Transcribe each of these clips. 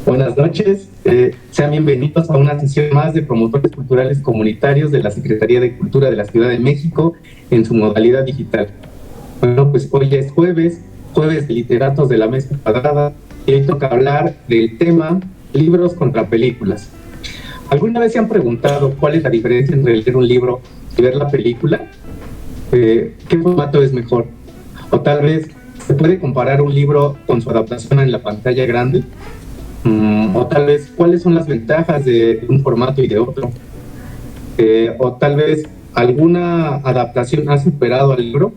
Buenas noches, sean bienvenidos a una sesión más de promotores culturales comunitarios de la Secretaría de Cultura de la Ciudad de México en su modalidad digital. Bueno, pues hoy es jueves de literatos de la mesa cuadrada, y hoy toca hablar del tema libros contra películas. ¿Alguna vez se han preguntado cuál es la diferencia entre leer un libro y ver la película? ¿Qué formato es mejor? O tal vez se puede comparar un libro con su adaptación en la pantalla grande. O tal vez cuáles son las ventajas de un formato y de otro. O tal vez alguna adaptación ha superado al libro.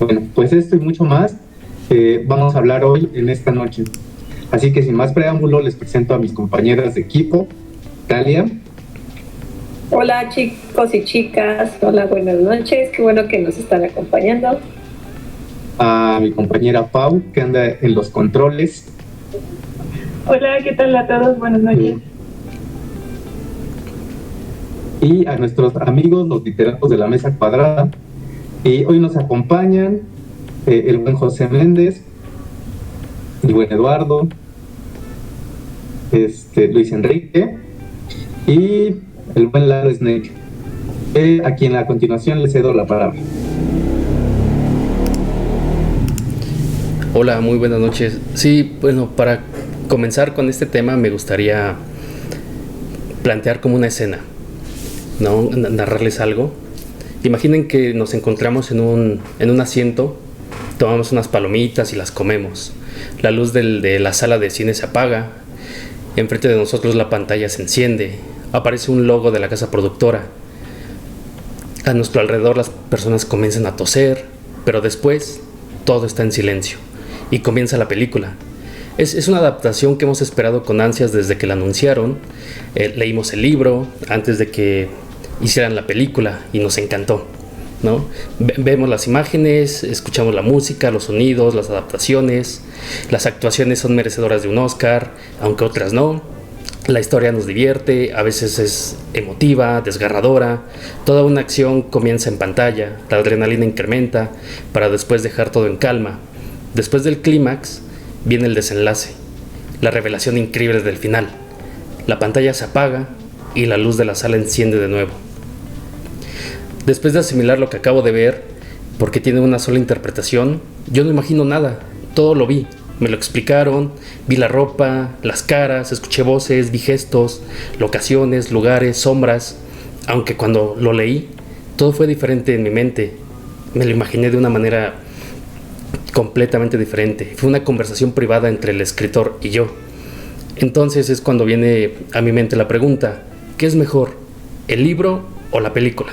Bueno, pues esto y mucho más vamos a hablar hoy en esta noche. Así que sin más preámbulo les presento a mis compañeras de equipo. Talia. Hola chicos y chicas, hola, buenas noches, qué bueno que nos están acompañando. A mi compañera Pau, que anda en los controles. Hola, ¿qué tal a todos? Buenas noches. Y a nuestros amigos, los literatos de la mesa cuadrada. Y hoy nos acompañan el buen José Méndez, el buen Eduardo, Luis Enrique y el buen Lalo Snake, a quien a continuación le cedo la palabra. Hola, muy buenas noches. Sí, bueno, para comenzar con este tema me gustaría plantear como una escena, ¿no? Narrarles algo. Imaginen que nos encontramos en un asiento, tomamos unas palomitas y las comemos. La luz de la sala de cine se apaga, enfrente de nosotros la pantalla se enciende, aparece un logo de la casa productora. A nuestro alrededor las personas comienzan a toser, pero después todo está en silencio y comienza la película. Es una adaptación que hemos esperado con ansias desde que la anunciaron. Leímos el libro antes de que hicieran la película y nos encantó, ¿no? Vemos las imágenes, escuchamos la música, los sonidos, las adaptaciones. Las actuaciones son merecedoras de un Oscar, aunque otras no. La historia nos divierte, a veces es emotiva, desgarradora. Toda una acción comienza en pantalla, la adrenalina incrementa para después dejar todo en calma. Después del clímax viene el desenlace, la revelación increíble del final. La pantalla se apaga y la luz de la sala enciende de nuevo. Después de asimilar lo que acabo de ver, porque tiene una sola interpretación, yo no imagino nada, todo lo vi. Me lo explicaron, vi la ropa, las caras, escuché voces, vi gestos, locaciones, lugares, sombras. Aunque cuando lo leí, todo fue diferente en mi mente. Me lo imaginé de una manera completamente diferente. Fue una conversación privada entre el escritor y yo. Entonces es cuando viene a mi mente la pregunta: ¿qué es mejor, el libro o la película?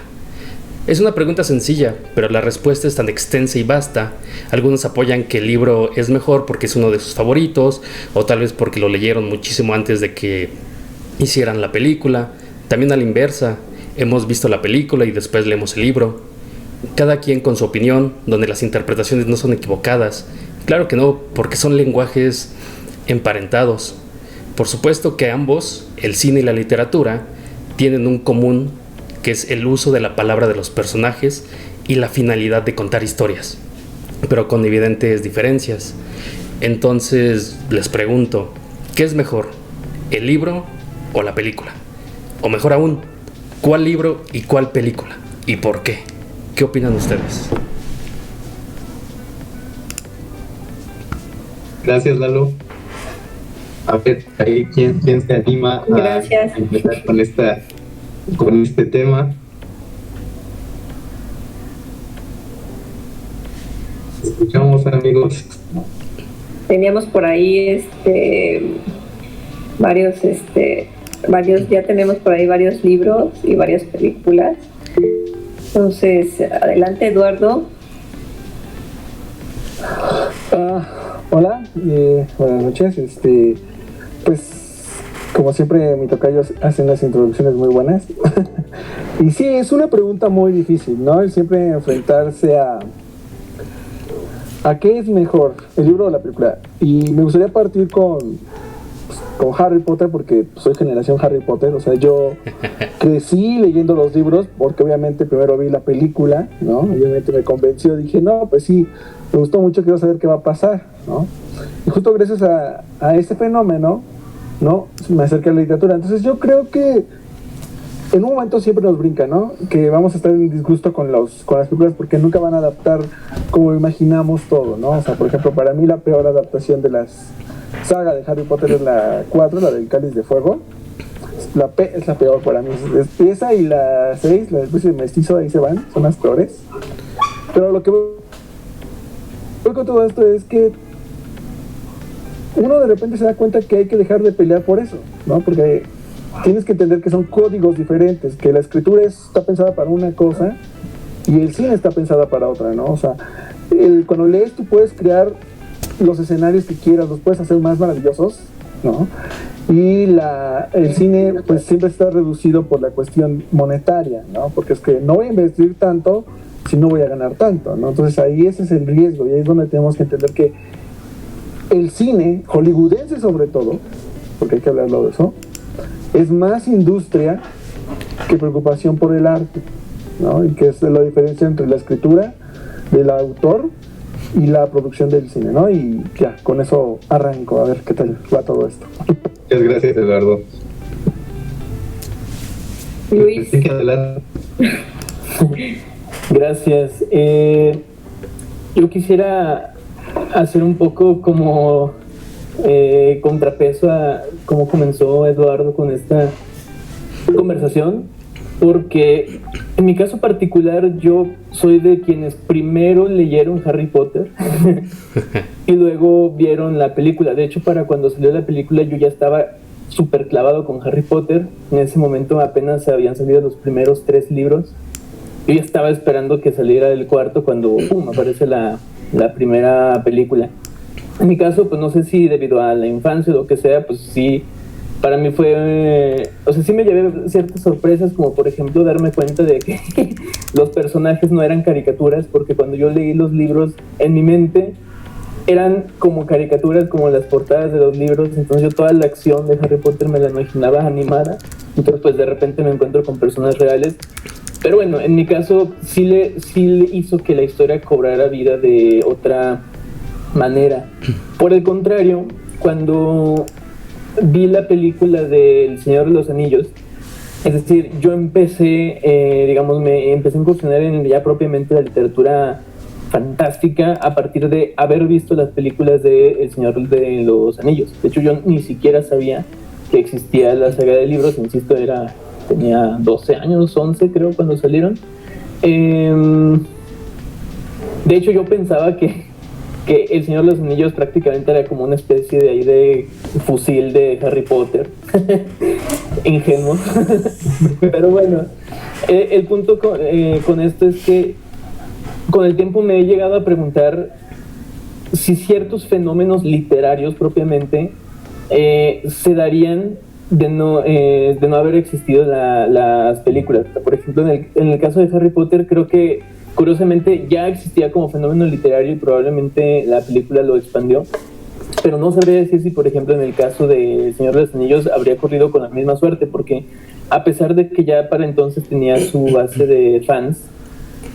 Es una pregunta sencilla, pero la respuesta es tan extensa y vasta. Algunos apoyan que el libro es mejor porque es uno de sus favoritos, o tal vez porque lo leyeron muchísimo antes de que hicieran la película. También a la inversa, hemos visto la película y después leemos el libro. Cada quien con su opinión, donde las interpretaciones no son equivocadas. Claro que no, porque son lenguajes emparentados. Por supuesto que ambos, el cine y la literatura, tienen un común, que es el uso de la palabra de los personajes y la finalidad de contar historias, pero con evidentes diferencias. Entonces les pregunto, ¿qué es mejor, el libro o la película? O mejor aún, ¿cuál libro y cuál película? ¿Y por qué? ¿Qué opinan ustedes? Gracias, Lalo. A ver, ahí, ¿quién se anima a empezar con este tema? Escuchamos, amigos. Teníamos por ahí varios, ya tenemos por ahí varios libros y varias películas. Entonces, adelante, Eduardo. Hola, buenas noches. Pues como siempre mi tocayo hacen las introducciones muy buenas. Y sí, es una pregunta muy difícil, ¿no? El siempre enfrentarse a qué es mejor, el libro o la película. Y me gustaría partir con Harry Potter, porque soy generación Harry Potter. O sea, yo crecí leyendo los libros porque obviamente primero vi la película, ¿no? Obviamente me convenció, dije, no, pues sí, me gustó mucho, quiero saber qué va a pasar, ¿no? Y justo gracias a este fenómeno ¿no? Me acerqué a la literatura. Entonces yo creo que en un momento siempre nos brinca, ¿no? Que vamos a estar en disgusto con las películas porque nunca van a adaptar como imaginamos todo, ¿no? O sea, por ejemplo, para mí la peor adaptación de las saga de Harry Potter es la 4, la del Cáliz de Fuego. Es la peor para mí. Esa y la 6, la del Príncipe Mestizo, ahí se van, son las peores. Pero lo que voy con todo esto es que uno de repente se da cuenta que hay que dejar de pelear por eso, ¿no? Porque tienes que entender que son códigos diferentes, que la escritura está pensada para una cosa y el cine está pensada para otra, ¿no? O sea, cuando lees tú puedes crear los escenarios que quieras, los puedes hacer más maravillosos, ¿no? Y el cine pues siempre está reducido por la cuestión monetaria, ¿no? Porque es que no voy a invertir tanto si no voy a ganar tanto, ¿no? Entonces ahí ese es el riesgo y ahí es donde tenemos que entender que el cine hollywoodense sobre todo, porque hay que hablarlo de eso, es más industria que preocupación por el arte, ¿no? Y que es la diferencia entre la escritura del autor y la producción del cine, ¿no? Y ya, con eso arranco, a ver qué tal va todo esto. Muchas gracias, Eduardo. Luis. Así que adelante. Gracias. Yo quisiera hacer un poco como contrapeso a cómo comenzó Eduardo con esta conversación, porque en mi caso particular yo soy de quienes primero leyeron Harry Potter y luego vieron la película. De hecho, para cuando salió la película yo ya estaba súper clavado con Harry Potter. En ese momento apenas habían salido los primeros 3 libros. Yo ya estaba esperando que saliera el cuarto cuando ¡pum!, aparece la primera película. En mi caso, pues no sé si debido a la infancia o lo que sea, pues sí, para mí fue... o sea, sí me llevé ciertas sorpresas, como por ejemplo darme cuenta de que los personajes no eran caricaturas, porque cuando yo leí los libros, en mi mente eran como caricaturas, como las portadas de los libros. Entonces yo toda la acción de Harry Potter me la imaginaba animada. Entonces pues de repente me encuentro con personas reales. Pero bueno, en mi caso sí le hizo que la historia cobrara vida de otra manera. Por el contrario, cuando vi la película de El Señor de los Anillos, es decir, yo empecé, me empecé a incursionar en ya propiamente la literatura fantástica a partir de haber visto las películas de El Señor de los Anillos. De hecho, yo ni siquiera sabía que existía la saga de libros, insisto, tenía 12 años, 11 creo, cuando salieron. De hecho, yo pensaba que El Señor de los Anillos prácticamente era como una especie de fusil de Harry Potter. Ingenuo. Pero bueno, el punto con esto es que con el tiempo me he llegado a preguntar si ciertos fenómenos literarios propiamente se darían de no haber existido las películas. Por ejemplo, en el caso de Harry Potter, creo que curiosamente ya existía como fenómeno literario y probablemente la película lo expandió, pero no sabría decir si, por ejemplo, en el caso de El Señor de los Anillos habría corrido con la misma suerte, porque a pesar de que ya para entonces tenía su base de fans,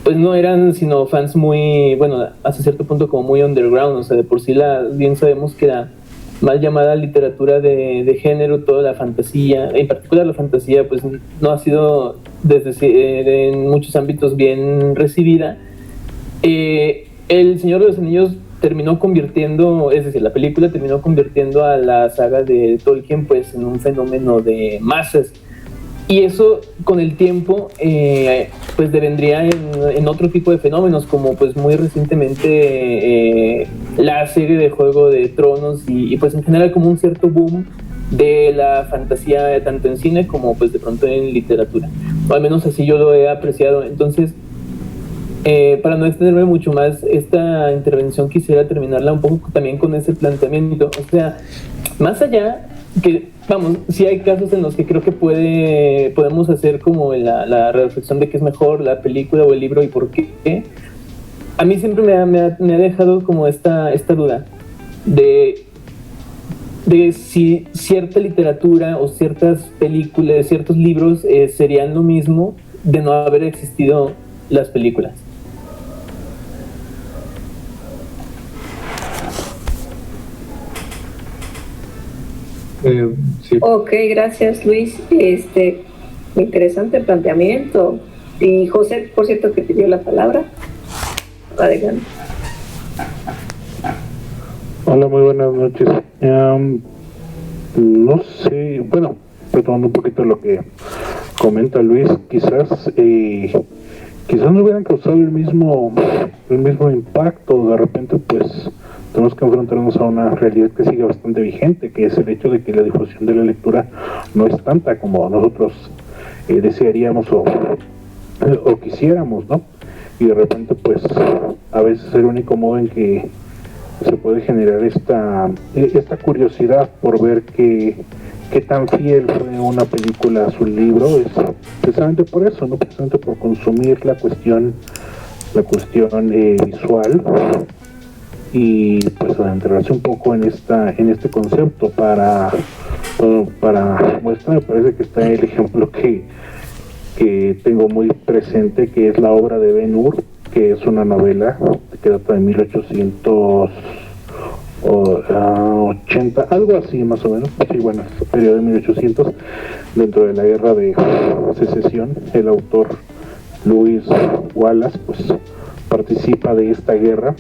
pues no eran sino fans muy, bueno, hasta cierto punto como muy underground. O sea, de por sí bien sabemos que la mal llamada literatura de género, toda la fantasía, en particular la fantasía, pues no ha sido en muchos ámbitos bien recibida. El Señor de los Anillos terminó convirtiendo, es decir, la película terminó convirtiendo a la saga de Tolkien pues en un fenómeno de masas. Y eso con el tiempo pues devendría en otro tipo de fenómenos, como pues muy recientemente la serie de Juego de Tronos y pues en general como un cierto boom de la fantasía tanto en cine como pues de pronto en literatura, o al menos así yo lo he apreciado. Entonces para no extenderme mucho más esta intervención, quisiera terminarla un poco también con ese planteamiento. O sea, más allá que, vamos, sí hay casos en los que creo que podemos hacer como la reflexión de qué es mejor, la película o el libro y por qué. A mí siempre me ha dejado como esta duda de si cierta literatura o ciertas películas, ciertos libros serían lo mismo de no haber existido las películas. Sí. Ok, gracias Luis. Interesante planteamiento. Y José, por cierto, que pidió la palabra. Adelante. Hola, muy buenas noches. No sé, bueno, retomando un poquito lo que comenta Luis, quizás no hubieran causado el mismo impacto. De repente, pues, tenemos que enfrentarnos a una realidad que sigue bastante vigente, que es el hecho de que la difusión de la lectura no es tanta como nosotros desearíamos o quisiéramos, ¿no? Y de repente, pues, a veces el único modo en que se puede generar esta curiosidad por ver qué tan fiel fue una película a su libro es precisamente por eso, no precisamente por consumir la cuestión visual y pues adentrarse un poco en este concepto para muestra. Me parece que está el ejemplo que tengo muy presente, que es la obra de Ben-Hur, que es una novela que data de 1880, algo así más o menos, sí, bueno, periodo de 1800, dentro de la guerra de secesión. El autor Lewis Wallace pues participa de esta guerra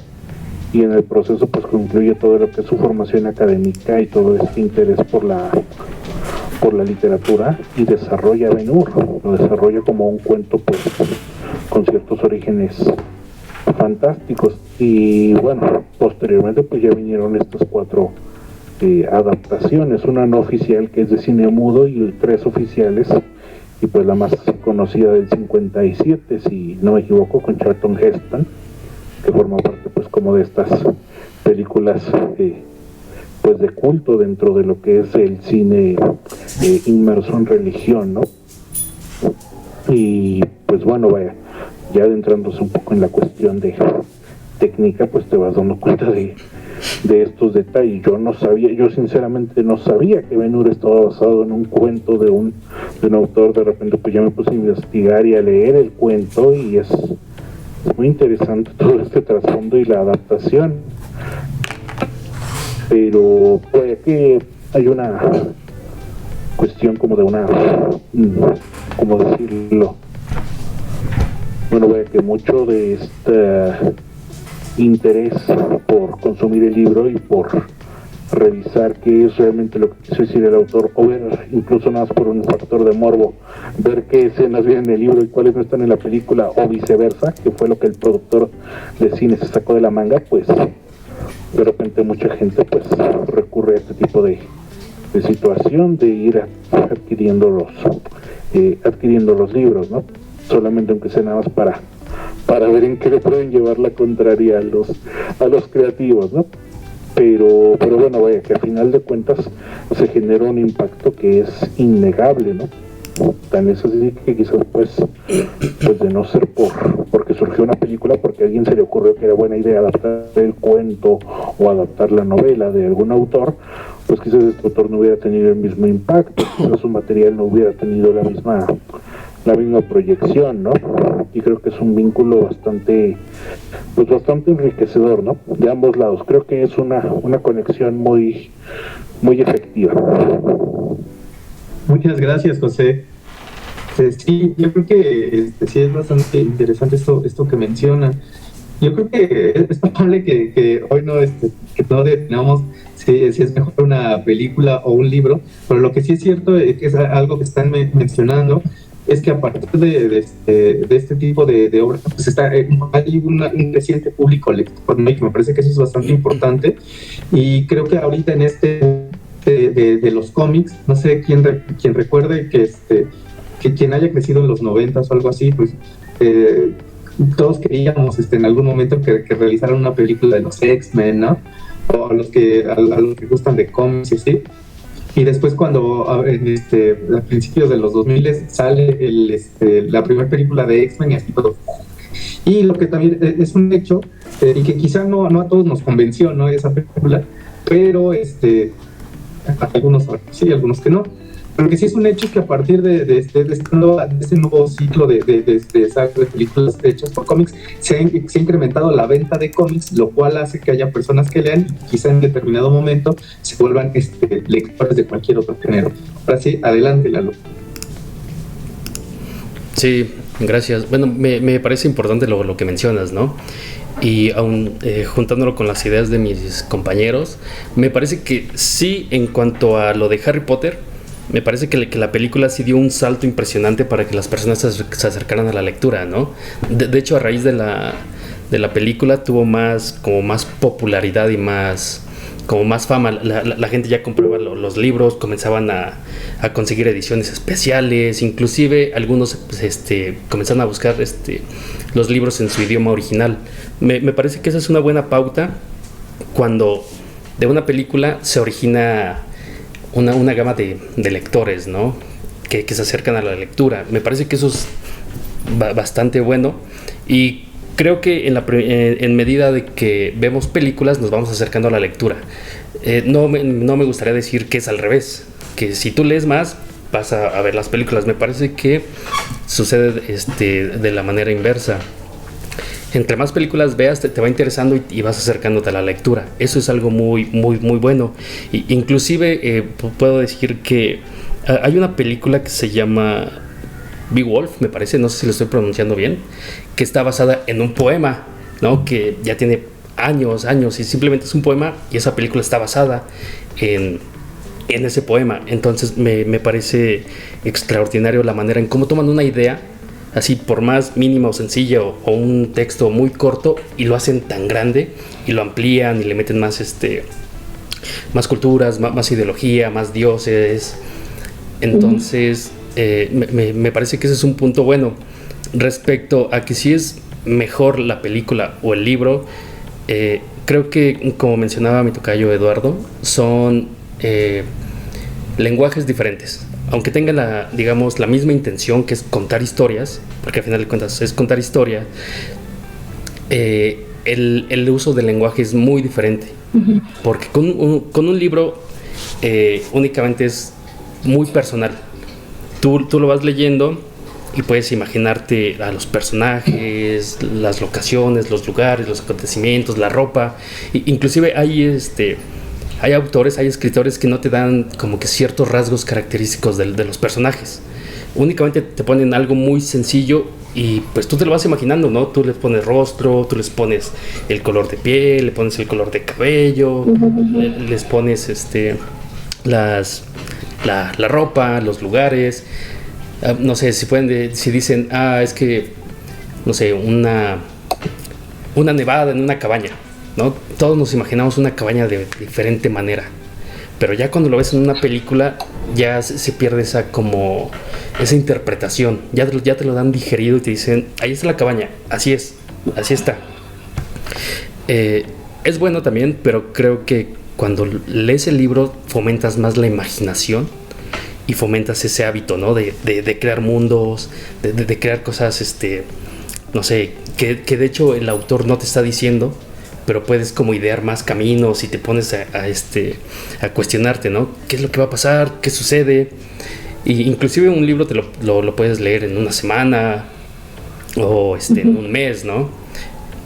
y en el proceso pues concluye todo lo que es su formación académica y todo este interés por la literatura, y desarrolla Ben-Hur, lo desarrolla como un cuento pues con ciertos orígenes fantásticos. Y bueno, posteriormente pues ya vinieron estas 4 adaptaciones, una no oficial que es de cine mudo y 3 oficiales, y pues la más conocida del 57, si no me equivoco, con Charlton Heston, que forma parte pues como de estas películas pues de culto dentro de lo que es el cine inmerso en religión, ¿no? Y pues bueno, vaya, ya adentrándose un poco en la cuestión de técnica, pues te vas dando cuenta de estos detalles. Yo sinceramente no sabía que Ben-Hur estaba basado en un cuento de un autor. De repente pues ya me puse a investigar y a leer el cuento, y es muy interesante todo este trasfondo y la adaptación. Pero pues que hay una cuestión como de ¿cómo decirlo? Bueno, vaya que mucho de este interés por consumir el libro y por revisar qué es realmente lo que quiso decir el autor, o ver, incluso nada más por un factor de morbo, ver qué escenas vienen en el libro y cuáles no están en la película, o viceversa, que fue lo que el productor de cine se sacó de la manga, pues de repente mucha gente pues recurre a este tipo de situación de ir adquiriendo los libros, ¿no? Solamente aunque sea nada más para ver en qué le pueden llevar la contraria a los creativos, ¿no? Pero bueno, vaya, que al final de cuentas se genera un impacto que es innegable, ¿no? Tan es así que quizás pues de no ser porque surgió una película, porque a alguien se le ocurrió que era buena idea adaptar el cuento o adaptar la novela de algún autor, pues quizás este autor no hubiera tenido el mismo impacto, quizás su material no hubiera tenido la misma proyección, ¿no? Y creo que es un vínculo bastante enriquecedor, ¿no? De ambos lados. Creo que es una conexión muy efectiva. Muchas gracias, José. Sí, yo creo que sí es bastante interesante esto que menciona. Yo creo que es probable que hoy no definamos si es mejor una película o un libro, pero lo que sí es cierto es que es algo que están mencionando, es que a partir de este tipo de obras, pues hay un creciente público lector, ¿no? Y que me parece que eso es bastante importante. Y creo que ahorita en de los cómics, no sé quién recuerde que quien haya crecido en los 90s o algo así, pues todos queríamos en algún momento que realizaran una película de los X-Men, ¿no? O a los que gustan de cómics y así. Y después cuando a principios de los 2000 sale la primera película de X-Men y así todo. Y lo que también es un hecho, y que quizá no a todos nos convenció, ¿no? Esa película, pero algunos sí, algunos que no. Lo que sí es un hecho que a partir de este nuevo ciclo de películas hechas por cómics, se ha incrementado la venta de cómics, lo cual hace que haya personas que lean y quizá en determinado momento se vuelvan lectores de cualquier otro género. Ahora sí, adelante, Lalo. Sí, gracias. Bueno, me parece importante lo que mencionas, ¿no? Y aún juntándolo con las ideas de mis compañeros, me parece que sí, en cuanto a lo de Harry Potter, me parece que la película sí dio un salto impresionante para que las personas se acercaran a la lectura, ¿no? De hecho, a raíz de la película tuvo más popularidad y más fama. La gente ya compraba los libros, comenzaban a conseguir ediciones especiales, inclusive algunos comenzaron a buscar los libros en su idioma original. Me parece que esa es una buena pauta cuando de una película se origina una gama de lectores, ¿no? Que se acercan a la lectura. Me parece que eso es bastante bueno, y creo que en medida de que vemos películas nos vamos acercando a la lectura. No me gustaría decir que es al revés, que si tú lees más vas a ver las películas. Me parece que sucede de la manera inversa. Entre más películas veas te va interesando y vas acercándote a la lectura. Eso es algo muy muy muy bueno. Inclusive puedo decir que hay una película que se llama Beowulf, me parece, no sé si lo estoy pronunciando bien, que está basada en un poema, ¿no? Que ya tiene años y simplemente es un poema, y esa película está basada en ese poema. Entonces me parece extraordinario la manera en cómo toman una idea así, por más mínima o sencilla, o un texto muy corto, y lo hacen tan grande y lo amplían y le meten más culturas, más ideología, más dioses. Entonces me parece que ese es un punto bueno. Respecto a que si es mejor la película o el libro, creo que, como mencionaba mi tocayo Eduardo, son lenguajes diferentes. Aunque tengan la misma intención, que es contar historias, porque al final de cuentas es contar historia, el uso del lenguaje es muy diferente. Porque con un libro únicamente es muy personal. Tú lo vas leyendo y puedes imaginarte a los personajes, las locaciones, los lugares, los acontecimientos, la ropa. Inclusive hay autores, hay escritores que no te dan como que ciertos rasgos característicos de los personajes. Únicamente te ponen algo muy sencillo y pues tú te lo vas imaginando, ¿no? Tú les pones rostro, tú les pones el color de piel, le pones el color de cabello, les pones la ropa, los lugares. No sé, si dicen, es que, no sé, una nevada en una cabaña, ¿no? Todos nos imaginamos una cabaña de diferente manera, pero ya cuando lo ves en una película ya se pierde esa interpretación. Ya te lo dan digerido y te dicen, ahí está la cabaña, así está. Es bueno también, pero creo que cuando lees el libro fomentas más la imaginación y fomentas ese hábito, ¿no? De crear mundos, de crear cosas, no sé, que de hecho el autor no te está diciendo, pero puedes como idear más caminos y te pones a cuestionarte, ¿no? ¿Qué es lo que va a pasar? ¿Qué sucede? Y inclusive un libro te lo puedes leer en una semana o en un mes, ¿no?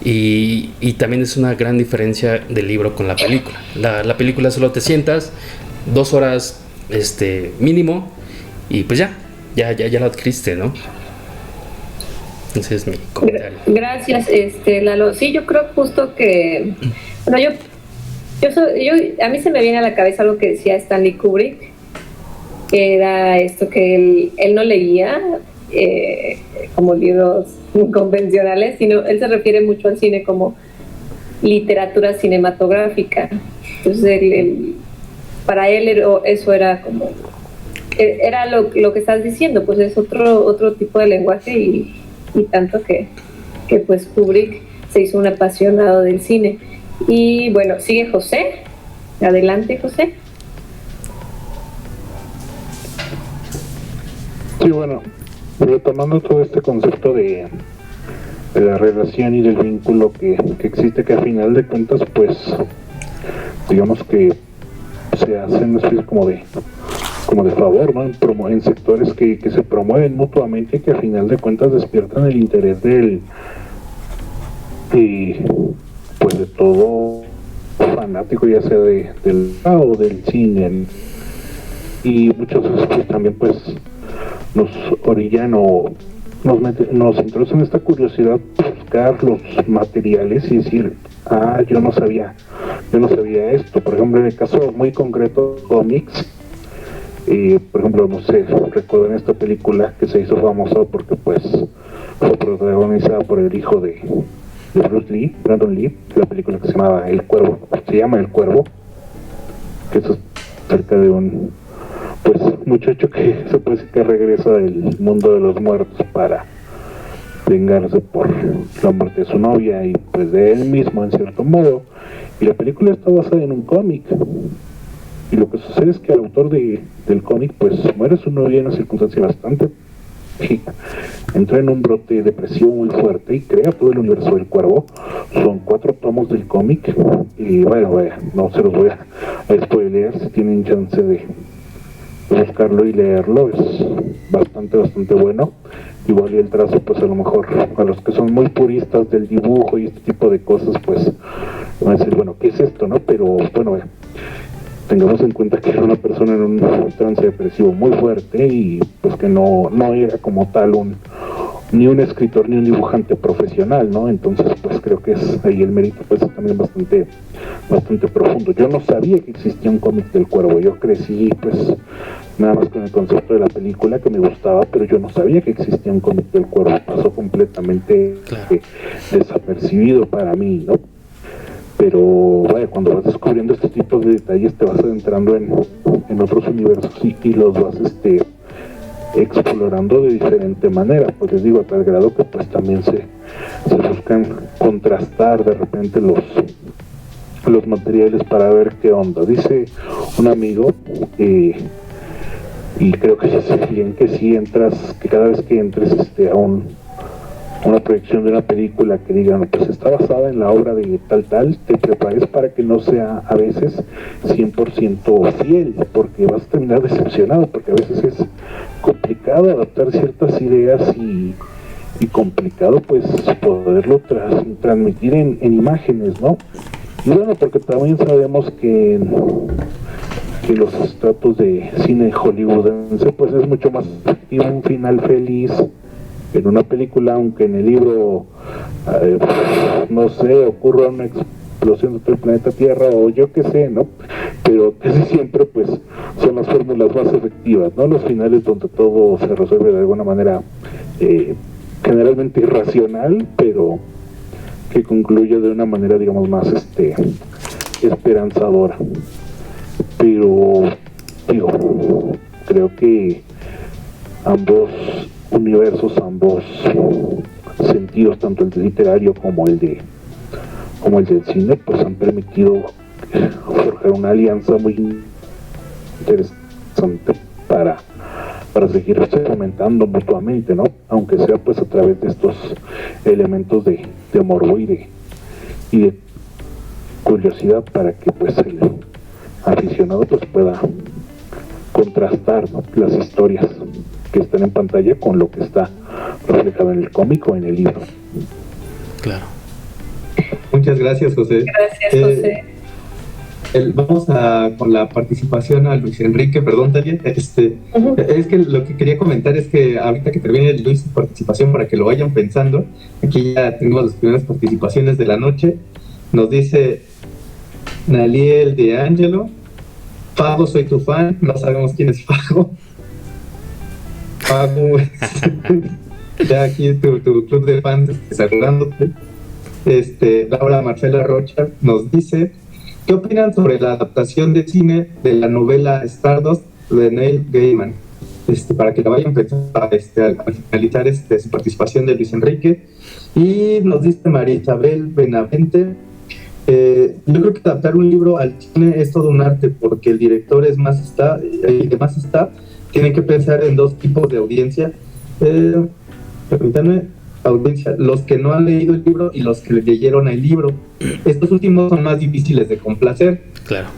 Y también es una gran diferencia del libro con la película. La película solo te sientas 2 horas mínimo y pues ya lo adquiriste, ¿no? Ese es mi comentario. Gracias, Lalo. Sí, yo creo justo que, bueno, a mí se me viene a la cabeza algo que decía Stanley Kubrick, que era esto, que él no leía como libros convencionales, sino él se refiere mucho al cine como literatura cinematográfica. Entonces para él eso era como, era lo que estás diciendo, pues es otro tipo de lenguaje, y tanto que pues Kubrick se hizo un apasionado del cine. Y bueno, sigue José. Adelante, José. Sí, bueno, retomando todo este concepto de la relación y del vínculo que existe, que a final de cuentas, pues digamos que se hace una especie como como de favor, ¿no? En sectores que se promueven mutuamente y que a final de cuentas despiertan el interés pues de todo fanático, ya sea del o del cine, y muchas veces pues también pues nos orillan o nos introducen esta curiosidad por buscar los materiales y decir, yo no sabía esto. Por ejemplo, en el caso muy concreto cómics, por ejemplo, no sé, recuerden esta película que se hizo famosa porque pues fue protagonizada por el hijo de Bruce Lee, Brandon Lee, la película que se llama El Cuervo, que es acerca de un pues muchacho que se puede decir que regresa del mundo de los muertos para vengarse por la muerte de su novia y pues de él mismo en cierto modo, y la película está basada en un cómic, y lo que sucede es que el autor del cómic pues muere su novia en una circunstancia bastante trágica, entra en un brote de depresión muy fuerte y crea todo el universo del Cuervo. Son 4 tomos del cómic y vaya, no se los voy a spoilear, si tienen chance de buscarlo y leerlo, es bastante bueno. Igual y el trazo pues a lo mejor a los que son muy puristas del dibujo y este tipo de cosas pues van a decir, bueno, ¿qué es esto, no? Pero bueno, tengamos en cuenta que era una persona en un trance depresivo muy fuerte y pues que no era como tal ni un escritor ni un dibujante profesional, ¿no? Entonces pues creo que es ahí el mérito pues también bastante profundo. Yo no sabía que existía un cómic del Cuervo, yo crecí pues nada más con el concepto de la película que me gustaba, pero yo no sabía que existía un cómic del Cuervo, pasó completamente desapercibido para mí, ¿no? Pero vaya, cuando vas descubriendo este tipo de detalles te vas adentrando en otros universos y los vas explorando de diferente manera, pues les digo, a tal grado que pues también se buscan contrastar de repente los materiales para ver qué onda. Dice un amigo, y creo que es bien que si entras, que cada vez que entres a una proyección de una película que digan, pues está basada en la obra de tal, te prepares para que no sea a veces 100% fiel, porque vas a terminar decepcionado, porque a veces es complicado adaptar ciertas ideas y complicado pues poderlo transmitir en imágenes, ¿no? Y bueno, porque también sabemos que los estratos de cine hollywoodense pues es mucho más efectivo un final feliz en una película, aunque en el libro no sé, ocurra una explosión de todo el planeta Tierra o yo qué sé, ¿no? Pero casi siempre pues son las fórmulas más efectivas, ¿no? Los finales donde todo se resuelve de alguna manera generalmente irracional, pero que concluye de una manera digamos más esperanzadora. Pero digo, creo que ambos universos, ambos sentidos, tanto el literario como el del cine, pues han permitido forjar una alianza muy interesante para seguirse fomentando mutuamente, ¿no? Aunque sea pues a través de estos elementos de morbo y de curiosidad, para que pues el aficionado pues pueda contrastar, ¿no?, las historias que están en pantalla con lo que está reflejado en el cómic o en el libro. Claro. Muchas gracias, José. Gracias, José. Vamos con la participación a Luis Enrique, perdón, Talia. Es que lo que quería comentar es que ahorita que termine Luis su participación, para que lo vayan pensando, aquí ya tenemos las primeras participaciones de la noche. Nos dice Naliel de Angelo: Fago, soy tu fan. No sabemos quién es Fago. Fago, ya aquí tu club de fans saludándote. Laura Marcela Rocha nos dice: ¿qué opinan sobre la adaptación de cine de la novela Stardust de Neil Gaiman? Para que la vayan pensando al finalizar su participación de Luis Enrique. Y nos dice María Isabel Benavente: yo creo que adaptar un libro al cine es todo un arte, porque el director es más staff, tienen que pensar en 2 tipos de audiencia. Permítanme, audiencia: los que no han leído el libro y los que leyeron el libro. Estos últimos son más difíciles de complacer. Claro.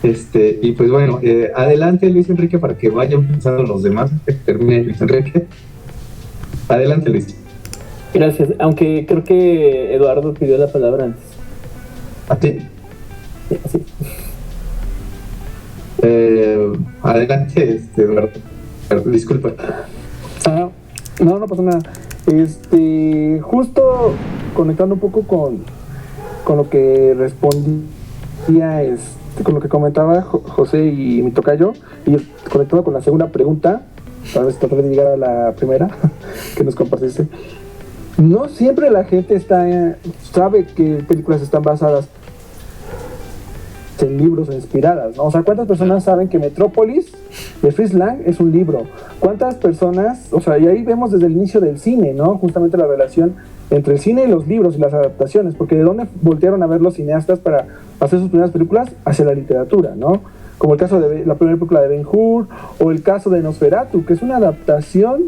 Y pues bueno, adelante Luis Enrique para que vayan pensando los demás, que termine Luis Enrique. Adelante Luis. Gracias, aunque creo que Eduardo pidió la palabra antes. A ti. Sí. Adelante, Eduardo. Disculpa. No pasa nada. Justo conectando un poco con lo que respondía, con lo que comentaba José y mi tocayo, y conectado con la segunda pregunta, tal vez tratar de llegar a la primera que nos compartiste. No siempre la gente sabe que películas están basadas en libros o inspiradas, ¿no? O sea, ¿cuántas personas saben que Metrópolis de Fritz Lang es un libro? ¿Cuántas personas, o sea, y ahí vemos desde el inicio del cine, ¿no? Justamente la relación entre el cine y los libros y las adaptaciones, porque ¿de dónde voltearon a ver los cineastas para hacer sus primeras películas? Hacia la literatura, ¿no? Como el caso de la primera película de Ben-Hur, o el caso de Nosferatu, que es una adaptación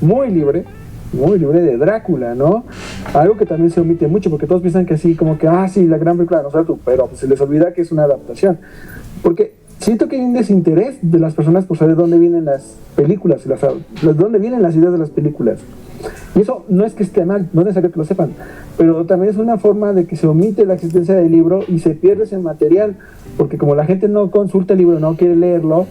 muy libre de Drácula, ¿no? Algo que también se omite mucho, porque todos piensan que así, como que, sí, la gran película de Nosferatu, pero pues se les olvida que es una adaptación. Porque siento que hay un desinterés de las personas por saber dónde vienen las películas, dónde vienen las ideas de las películas. Y eso no es que esté mal, no es necesario que lo sepan, pero también es una forma de que se omite la existencia del libro y se pierde ese material, porque como la gente no consulta el libro, no quiere leerlo,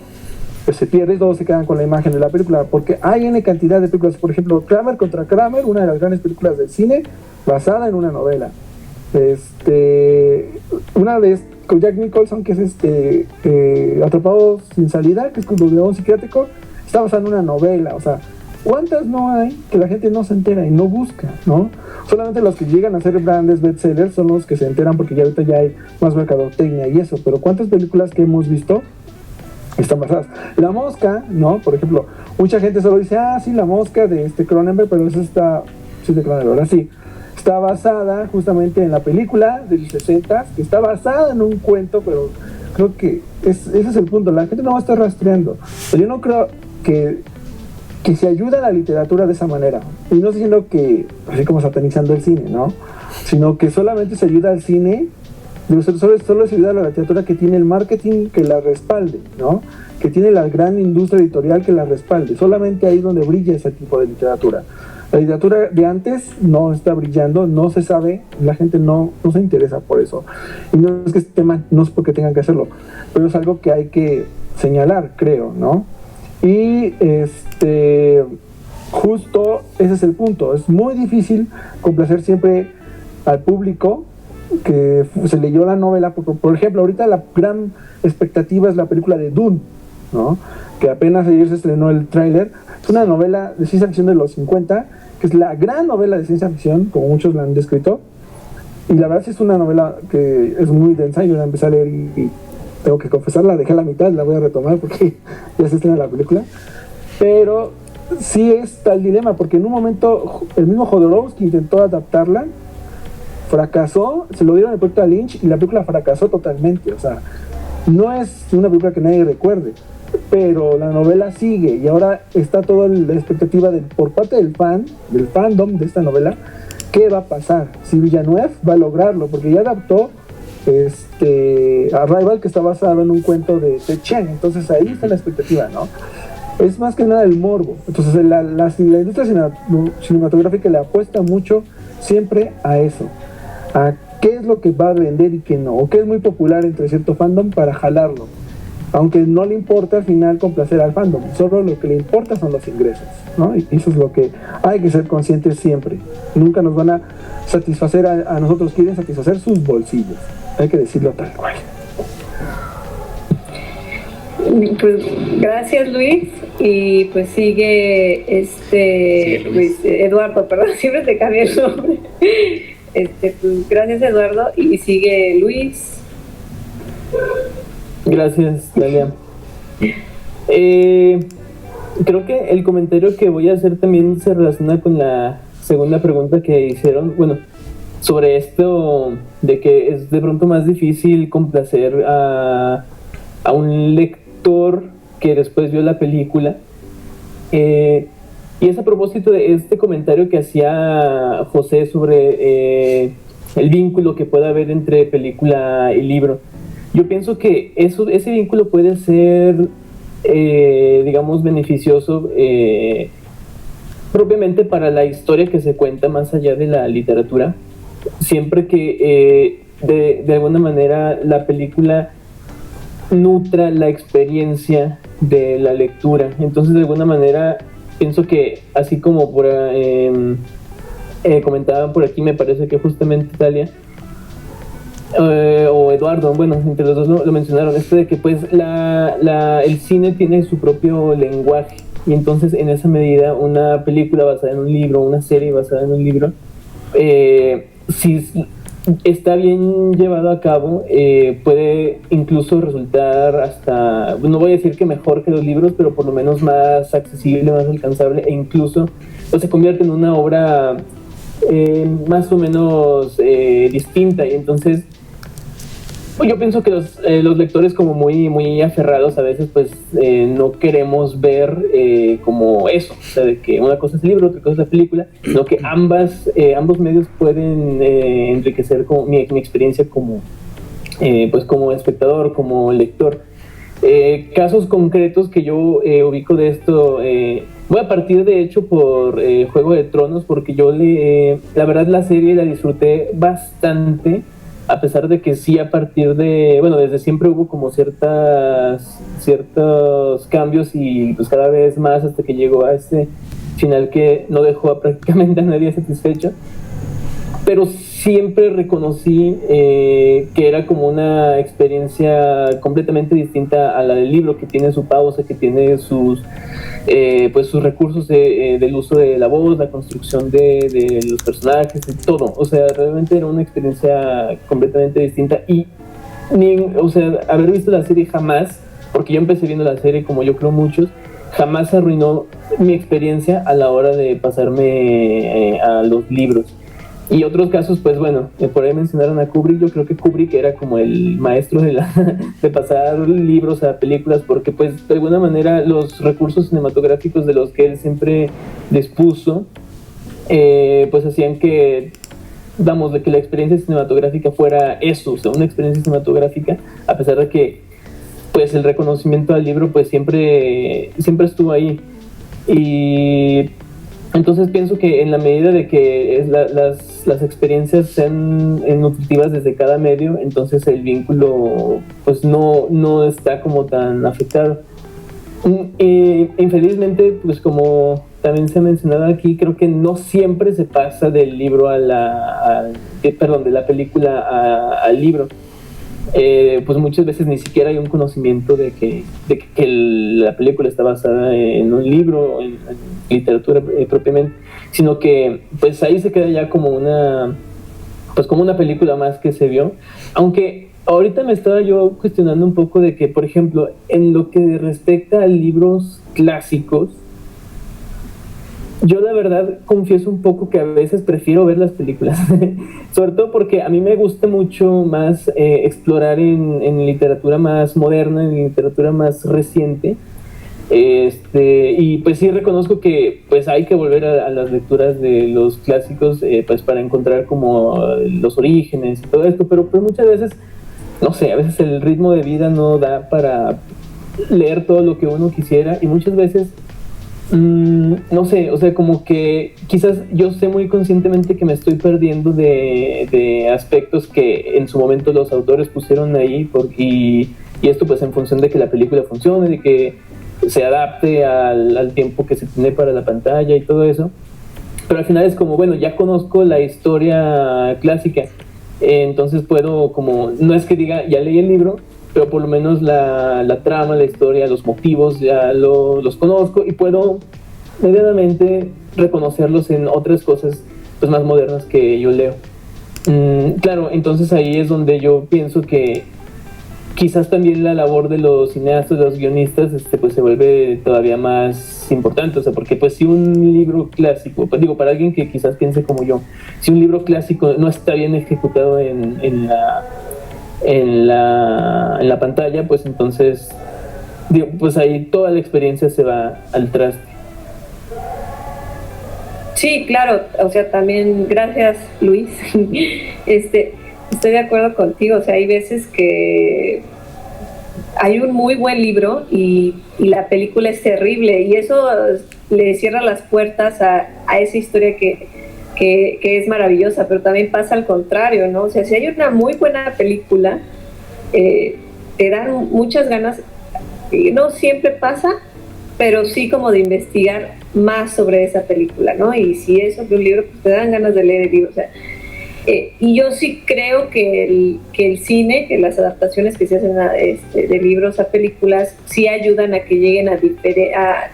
pues se pierde y todos se quedan con la imagen de la película, porque hay N cantidad de películas. Por ejemplo, Kramer contra Kramer, una de las grandes películas del cine, basada en una novela. Una vez con Jack Nicholson, que es Atrapados sin salida, que es con un psiquiátrico, está basada en una novela. O sea, ¿cuántas no hay que la gente no se entera y no busca, ¿no? Solamente los que llegan a ser grandes bestsellers son los que se enteran, porque ya ahorita ya hay más mercadotecnia y eso, pero ¿cuántas películas que hemos visto están basadas? La Mosca, ¿no? Por ejemplo, mucha gente solo dice, sí, La Mosca de Cronenberg, pero eso está, sí, de Cronenberg, ahora sí, está basada justamente en la película de los 60, que está basada en un cuento, pero creo que ese es el punto, la gente no va a estar rastreando. Yo no creo que se ayuda a la literatura de esa manera, y no estoy diciendo que, así como satanizando el cine, ¿no? Sino que solamente se ayuda al cine, solo se ayuda a la literatura que tiene el marketing que la respalde, ¿no? Que tiene la gran industria editorial que la respalde. Solamente ahí es donde brilla ese tipo de literatura. La literatura de antes no está brillando, no se sabe, la gente no se interesa por eso. Y no es que este tema, no es porque tengan que hacerlo, pero es algo que hay que señalar, creo, ¿no? Y justo ese es el punto. Es muy difícil complacer siempre al público que se leyó la novela. Por ejemplo, ahorita la gran expectativa es la película de Dune, ¿no? Que apenas ayer se estrenó el tráiler. Es una novela de ciencia ficción de los 50, que es la gran novela de ciencia ficción, como muchos la han descrito. Y la verdad sí es una novela que es muy densa. Yo la empecé a leer y tengo que confesarla, dejé a la mitad, la voy a retomar porque ya se estrena la película. Pero sí está el dilema, porque en un momento el mismo Jodorowsky intentó adaptarla, fracasó, se lo dieron el proyecto a Lynch y la película fracasó totalmente. O sea, no es una película que nadie recuerde, pero la novela sigue y ahora está toda la expectativa por parte del fandom de esta novela, ¿qué va a pasar? Si Villeneuve va a lograrlo, porque ya adaptó Arrival, que está basado en un cuento de Ted Chiang. Entonces ahí está la expectativa, ¿no? Es más que nada el morbo. Entonces la industria cinematográfica le apuesta mucho siempre a eso, a qué es lo que va a vender y qué no, o qué es muy popular entre cierto fandom para jalarlo, aunque no le importa al final complacer al fandom, solo lo que le importa son los ingresos, ¿no? Y eso es lo que hay que ser conscientes siempre. Nunca nos van a satisfacer a nosotros, quieren satisfacer sus bolsillos, hay que decirlo tal cual. Pues gracias, Luis. Y pues sigue Luis, Eduardo, perdón, siempre te cambié el nombre. Pues, gracias, Eduardo, y sigue Luis. Gracias, Dalia. Creo que el comentario que voy a hacer también se relaciona con la segunda pregunta que hicieron, bueno, sobre esto de que es de pronto más difícil complacer a un lector que después vio la película. Y es a propósito de este comentario que hacía José sobre el vínculo que puede haber entre película y libro. yo pienso que ese vínculo puede ser, digamos, beneficioso propiamente para la historia que se cuenta más allá de la literatura, siempre que de alguna manera la película nutra la experiencia de la lectura. Entonces, de alguna manera, pienso que así como comentaban por aquí, me parece que justamente Talia o Eduardo, bueno, entre los dos lo mencionaron, esto de que pues el cine tiene su propio lenguaje, y entonces en esa medida una película basada en un libro, una serie basada en un libro, si está bien llevado a cabo, puede incluso resultar hasta, no voy a decir que mejor que los libros, pero por lo menos más accesible, más alcanzable, e incluso pues, se convierte en una obra más o menos distinta. Y entonces pues yo pienso que los lectores, como muy, muy aferrados a veces, pues no queremos ver como eso, o sea, de que una cosa es el libro, otra cosa es la película, sino que ambos medios pueden enriquecer como mi experiencia como, pues como espectador, como lector. Casos concretos que yo ubico de esto, voy a partir de hecho por Juego de Tronos, porque yo la verdad la serie la disfruté bastante, a pesar de que sí a partir de, bueno, desde siempre hubo como ciertos cambios, y pues cada vez más hasta que llegó a este final que no dejó a prácticamente a nadie satisfecho, pero siempre reconocí que era como una experiencia completamente distinta a la del libro, que tiene su pausa, que tiene sus recursos del uso de la voz, la construcción de los personajes, de todo. O sea, realmente era una experiencia completamente distinta, y o sea, haber visto la serie jamás, porque yo empecé viendo la serie como yo creo muchos, jamás arruinó mi experiencia a la hora de pasarme a los libros. Y otros casos, pues bueno, por ahí mencionaron a Kubrick. Yo creo que Kubrick era como el maestro de pasar libros a películas, porque pues de alguna manera los recursos cinematográficos de los que él siempre dispuso, pues hacían que, vamos, de que la experiencia cinematográfica fuera eso, o sea, una experiencia cinematográfica, a pesar de que pues el reconocimiento al libro pues siempre estuvo ahí. Y entonces pienso que en la medida de que las experiencias sean nutritivas desde cada medio, entonces el vínculo pues no está como tan afectado. Infelizmente, pues como también se ha mencionado aquí, creo que no siempre se pasa del libro de la película al libro. Pues muchas veces ni siquiera hay un conocimiento de que la película está basada en un libro, en literatura propiamente, sino que pues ahí se queda ya como una película más que se vio. Aunque ahorita me estaba yo cuestionando un poco de que, por ejemplo, en lo que respecta a libros clásicos, yo la verdad confieso un poco que a veces prefiero ver las películas, sobre todo porque a mí me gusta mucho más explorar en literatura más moderna, en literatura más reciente, y pues sí reconozco que pues hay que volver a las lecturas de los clásicos, pues para encontrar como los orígenes y todo esto, pero pues muchas veces, no sé, a veces el ritmo de vida no da para leer todo lo que uno quisiera, y muchas veces no sé, o sea, como que quizás yo sé muy conscientemente que me estoy perdiendo de aspectos que en su momento los autores pusieron ahí, y esto pues en función de que la película funcione, de que se adapte al tiempo que se tiene para la pantalla y todo eso. Pero al final es como, bueno, ya conozco la historia clásica, entonces puedo como, no es que diga, ya leí el libro, pero por lo menos la trama, la historia, los motivos ya los conozco, y puedo medianamente reconocerlos en otras cosas pues más modernas que yo leo. Claro, entonces ahí es donde yo pienso que quizás también la labor de los cineastas, de los guionistas, pues se vuelve todavía más importante. O sea, porque pues si un libro clásico, pues digo, para alguien que quizás piense como yo, si un libro clásico no está bien ejecutado en la pantalla, pues entonces digo, pues ahí toda la experiencia se va al traste. Sí, claro, o sea, también gracias, Luis. estoy de acuerdo contigo. O sea, hay veces que hay un muy buen libro y la película es terrible, y eso le cierra las puertas a esa historia que es maravillosa, pero también pasa al contrario, ¿no? O sea, si hay una muy buena película, te dan muchas ganas, y no siempre pasa, pero sí como de investigar más sobre esa película, ¿no? Y si es sobre un libro, pues te dan ganas de leer el libro. O sea, y yo sí creo que el cine, que las adaptaciones que se hacen de libros a películas, sí ayudan a que lleguen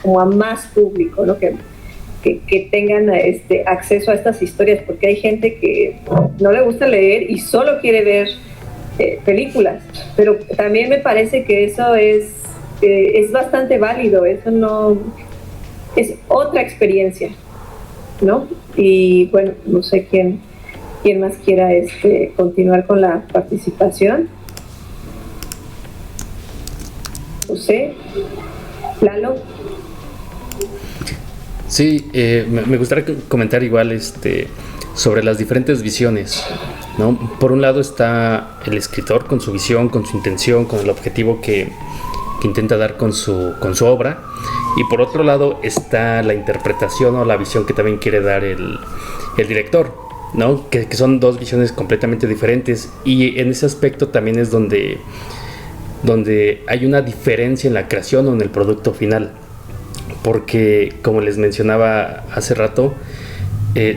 como a más público, ¿no? Que tengan acceso a estas historias, porque hay gente que no le gusta leer y solo quiere ver películas, pero también me parece que eso es bastante válido. Eso no es otra experiencia, ¿no? Y bueno, no sé quién más quiera continuar con la participación. José, Lalo. Sí, me gustaría comentar igual sobre las diferentes visiones, ¿no? Por un lado está el escritor con su visión, con su intención, con el objetivo que intenta dar con su obra, y por otro lado está la interpretación o la visión que también quiere dar el director, ¿no? Que son dos visiones completamente diferentes, y en ese aspecto también es donde hay una diferencia en la creación o en el producto final, porque como les mencionaba hace rato,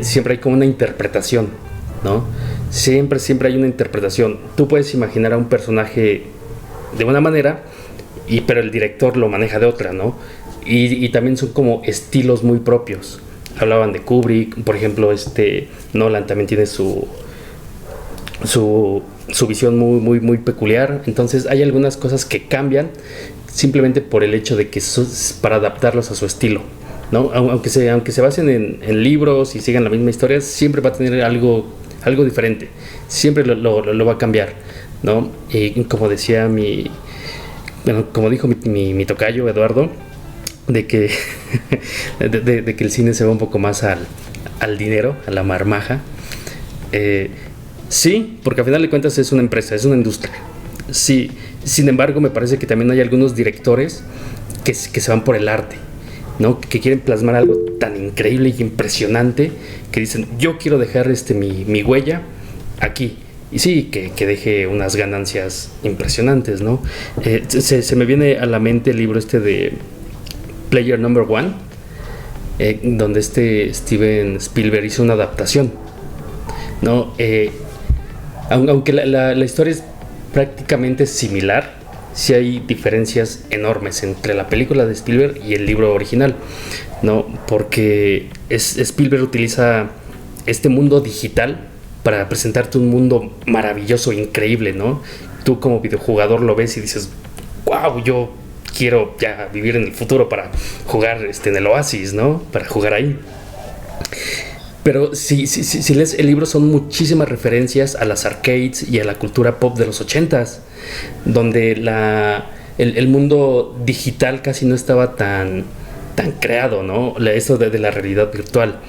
siempre hay como una interpretación, ¿no? Siempre hay una interpretación. Tú puedes imaginar a un personaje de una manera, pero el director lo maneja de otra, ¿no? Y también son como estilos muy propios. Hablaban de Kubrick, por ejemplo, Nolan también tiene su visión muy, muy, muy peculiar. Entonces hay algunas cosas que cambian simplemente por el hecho de que para adaptarlos a su estilo, ¿no? Aunque se basen en libros y sigan la misma historia, siempre va a tener algo diferente, siempre lo va a cambiar, ¿no? Y como decía como dijo mi tocayo Eduardo, de que de que el cine se va un poco más al dinero, a la marmaja. Sí, porque al final de cuentas es una empresa, es una industria. Sí, sin embargo, me parece que también hay algunos directores que se van por el arte, ¿no? Que quieren plasmar algo tan increíble y impresionante, que dicen, yo quiero dejar mi huella aquí. Y sí, que deje unas ganancias impresionantes, ¿no? Se me viene a la mente el libro de Player Number One, donde Steven Spielberg hizo una adaptación, ¿no? Aunque la historia es prácticamente similar, sí hay diferencias enormes entre la película de Spielberg y el libro original, ¿no? Porque Spielberg utiliza este mundo digital para presentarte un mundo maravilloso, increíble, ¿no? Tú como videojugador lo ves y dices, wow, yo quiero ya vivir en el futuro para jugar en el Oasis, ¿no? Para jugar ahí. Pero si lees el libro, son muchísimas referencias a las arcades y a la cultura pop de los 80s, donde el mundo digital casi no estaba tan creado, ¿no? Eso de la realidad virtual.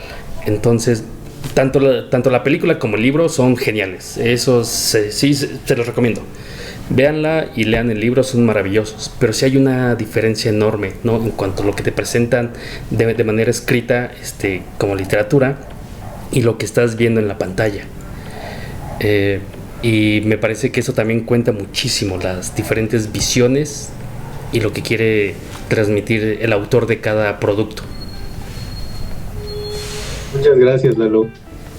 Entonces, tanto la película como el libro son geniales. Esos sí se los recomiendo. Véanla y lean el libro, son maravillosos. Pero sí hay una diferencia enorme, ¿no? En cuanto a lo que te presentan de manera escrita, como literatura, y lo que estás viendo en la pantalla. Y me parece que eso también cuenta muchísimo, las diferentes visiones y lo que quiere transmitir el autor de cada producto. Muchas gracias, Lalo.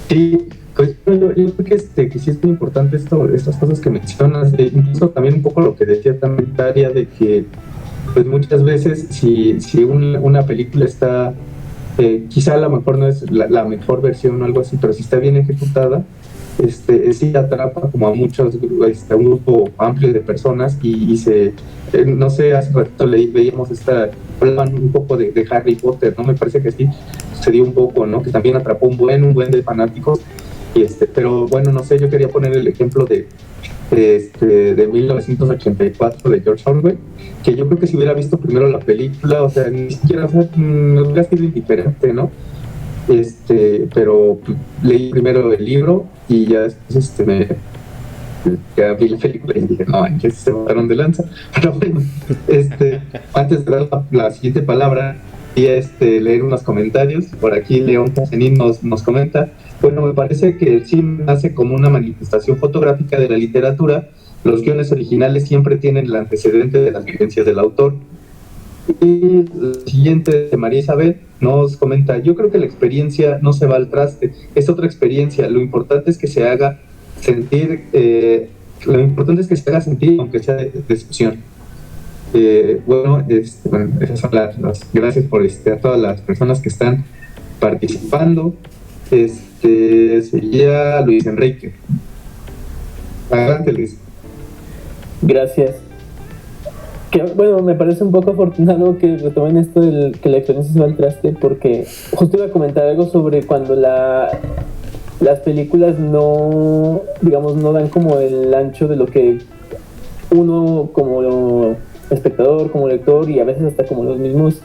Sí, pues yo creo que sí es muy importante estas cosas que mencionas, incluso también un poco lo que decía también Daria, de que pues muchas veces si una película está, quizá a lo mejor no es la mejor versión o algo así, pero si está bien ejecutada, sí atrapa como a muchos, a un grupo amplio de personas y se, no sé, hace ratito veíamos hablaban un poco de Harry Potter, ¿no? Me parece que sí sucedió un poco, ¿no? Que también atrapó un buen de fanáticos, pero bueno, no sé, yo quería poner el ejemplo de 1984 de George Orwell, que yo creo que si hubiera visto primero la película, o sea, ni siquiera, me hubiera sido indiferente, ¿no? Pero leí primero el libro y ya después ya vi la película y dije, no, que se botaron de lanza. Pero bueno, antes de dar la siguiente palabra y leer unos comentarios, por aquí León Casenín nos comenta, bueno, me parece que el cine nace como una manifestación fotográfica de la literatura. Los guiones originales siempre tienen el antecedente de las vivencias del autor. Y la siguiente de María Isabel nos comenta, yo creo que la experiencia no se va al traste, es otra experiencia, lo importante es que se haga sentir, aunque sea de decepción. Bueno, esas son las gracias por a todas las personas que están participando. Sería Luis Enrique. Adelante, Luis. Gracias. Bueno, me parece un poco afortunado que retomen esto del que la experiencia se va al traste, porque justo iba a comentar algo sobre cuando las películas no, digamos, no dan como el ancho de lo que uno como espectador, como lector y a veces hasta como los mismos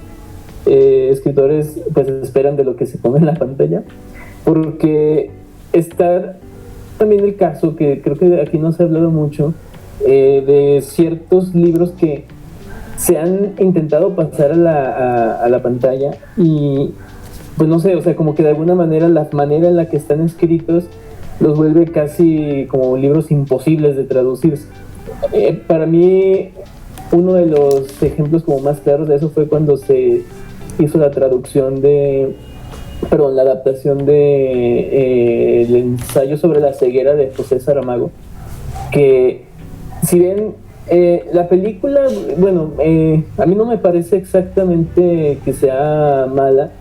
escritores pues esperan de lo que se pone en la pantalla, porque está también el caso que creo que aquí no se ha hablado mucho de ciertos libros que se han intentado pasar a la pantalla y pues no sé, o sea, como que de alguna manera la manera en la que están escritos los vuelve casi como libros imposibles de traducirse. Para mí uno de los ejemplos como más claros de eso fue cuando se hizo la adaptación de el ensayo sobre la ceguera de José Saramago, que si bien la película, bueno, a mí no me parece exactamente que sea mala,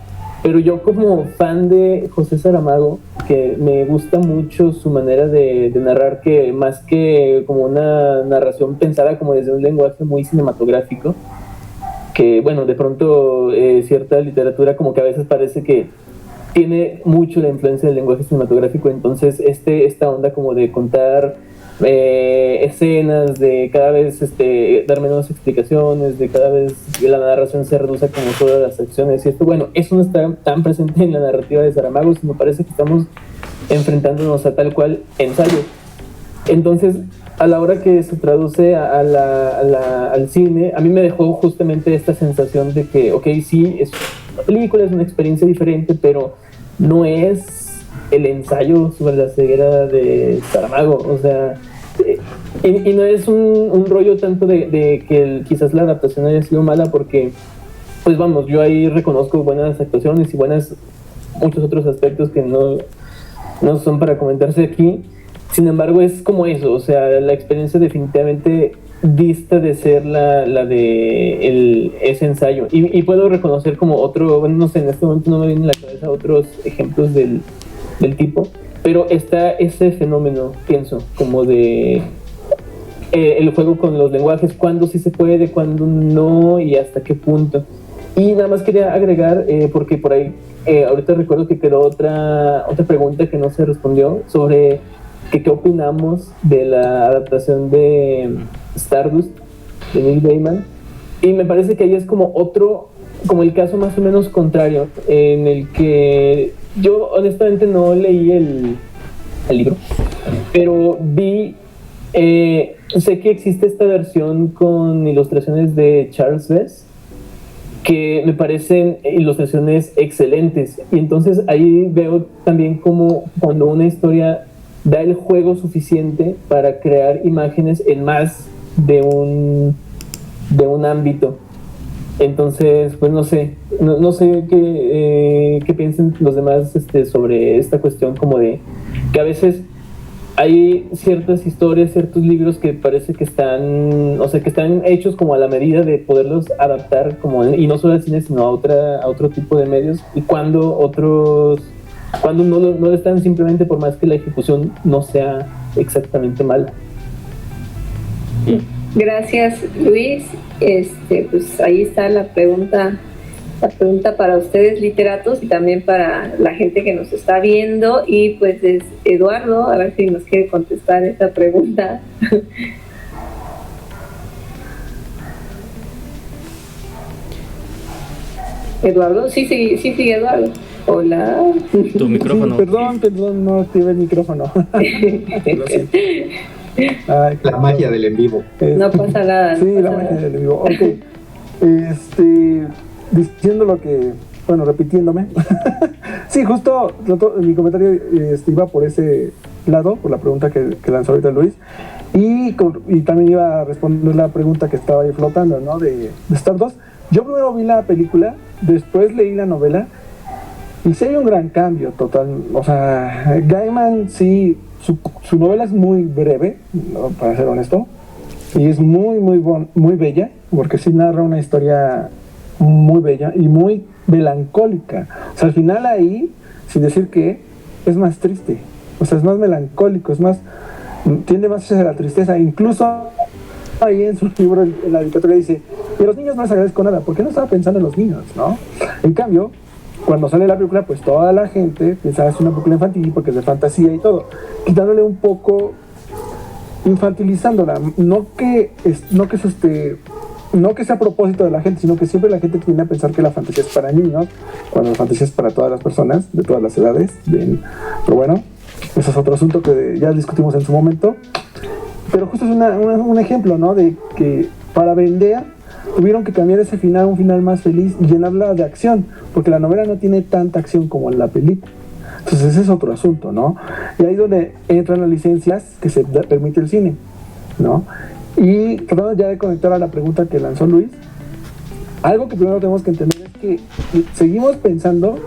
pero yo como fan de José Saramago, que me gusta mucho su manera de narrar, que más que como una narración pensada como desde un lenguaje muy cinematográfico, que bueno, de pronto cierta literatura como que a veces parece que tiene mucho la influencia del lenguaje cinematográfico, entonces esta onda como de contar escenas, de cada vez dar menos explicaciones, de cada vez la narración se reduce como todas las acciones y esto, bueno, eso no está tan presente en la narrativa de Saramago, sino parece que estamos enfrentándonos a tal cual ensayo. Entonces, a la hora que se traduce al cine, a mí me dejó justamente esta sensación de que, ok, sí, es una película, es una experiencia diferente, pero no es el ensayo sobre la ceguera de Saramago, o sea, y no es un rollo tanto de que quizás la adaptación haya sido mala, porque pues vamos, yo ahí reconozco buenas actuaciones y muchos otros aspectos que no son para comentarse aquí. Sin embargo, es como eso, o sea, la experiencia definitivamente dista de ser la de ese ensayo, y puedo reconocer como otro, bueno, no sé, en este momento no me vienen a la cabeza otros ejemplos del tipo, pero está ese fenómeno, pienso, como de el juego con los lenguajes, cuándo sí se puede, cuándo no y hasta qué punto. Y nada más quería agregar, porque por ahí ahorita recuerdo que quedó otra pregunta que no se respondió sobre qué opinamos de la adaptación de Stardust de Neil Gaiman, y me parece que ahí es como el caso más o menos contrario, en el que yo honestamente no leí el libro, pero sé que existe esta versión con ilustraciones de Charles Vess, que me parecen ilustraciones excelentes, y entonces ahí veo también como cuando una historia da el juego suficiente para crear imágenes en más de un ámbito. Entonces, pues no sé qué piensen los demás sobre esta cuestión, como de que a veces hay ciertas historias, ciertos libros que parece que están hechos como a la medida de poderlos adaptar y no solo al cine, sino a otro tipo de medios, y cuando no lo están, simplemente por más que la ejecución no sea exactamente mala. Gracias, Luis. Pues ahí está la pregunta para ustedes, literatos, y también para la gente que nos está viendo. Y pues es Eduardo, a ver si nos quiere contestar esta pregunta. Eduardo, sí, Eduardo. Hola. Tu micrófono. Sí, perdón, no activé el micrófono. Ay, La magia del en vivo. No pasa nada. Sí, no la pasa magia nada. del en vivo. Ok. Diciendo lo que, bueno, repitiéndome. Sí, justo mi comentario iba por ese lado, por la pregunta que lanzó ahorita Luis. Y también iba a responder la pregunta que estaba ahí flotando, ¿no? De Stardust. Yo primero vi la película, después leí la novela. Y sí hay un gran cambio total. O sea, Gaiman sí, su novela es muy breve, ¿no? Para ser honesto. Y es muy bella, porque sí narra una historia muy bella y muy melancólica. O sea, al final ahí, sin decir que, es más triste. O sea, es más melancólico, tiende más hacia la tristeza. Incluso ahí en su libro, en la literatura dice, y a los niños no les agradezco nada, porque no estaba pensando en los niños, ¿no? En cambio, cuando sale la película, pues toda la gente piensa que es una película infantil porque es de fantasía y todo, quitándole un poco, infantilizándola, no que sea a propósito de la gente, sino que siempre la gente tiende a pensar que la fantasía es para niños, cuando la fantasía es para todas las personas, de todas las edades. Bien. Pero bueno, ese es otro asunto que ya discutimos en su momento. Pero justo es un ejemplo, ¿no? De que para vender tuvieron que cambiar ese final a un final más feliz y llenarla de acción, porque la novela no tiene tanta acción como en la película. Entonces ese es otro asunto, ¿no? Y ahí es donde entran las licencias que se permite el cine, ¿no? Y tratando ya de conectar a la pregunta que lanzó Luis, algo que primero tenemos que entender es que seguimos pensando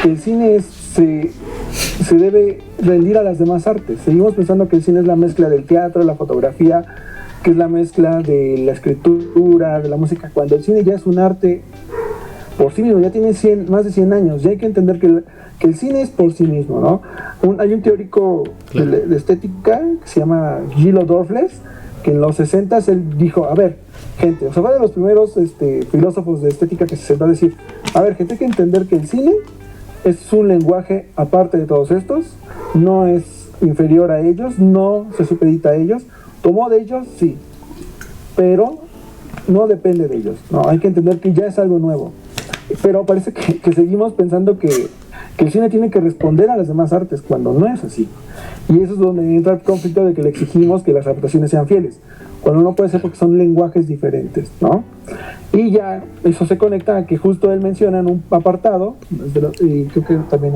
que el cine se debe rendir a las demás artes. Seguimos pensando que el cine es la mezcla del teatro, la fotografía, que es la mezcla de la escritura, de la música, cuando el cine ya es un arte por sí mismo, ya tiene más de 100 años, ya hay que entender que el cine es por sí mismo, ¿no? Hay un teórico de estética que se llama Gillo Dorfles, que en los 60s él dijo, a ver, gente, o sea, fue de los primeros filósofos de estética que se sentó a decir, a ver, gente, hay que entender que el cine es un lenguaje aparte de todos estos, no es inferior a ellos, no se supedita a ellos, tomó de ellos, sí, pero no depende de ellos, ¿no? Hay que entender que ya es algo nuevo. Pero parece que seguimos pensando que el cine tiene que responder a las demás artes, cuando no es así. Y eso es donde entra el conflicto de que le exigimos que las adaptaciones sean fieles, cuando no puede ser porque son lenguajes diferentes, ¿no? Y ya eso se conecta a que justo él menciona en un apartado, y creo que también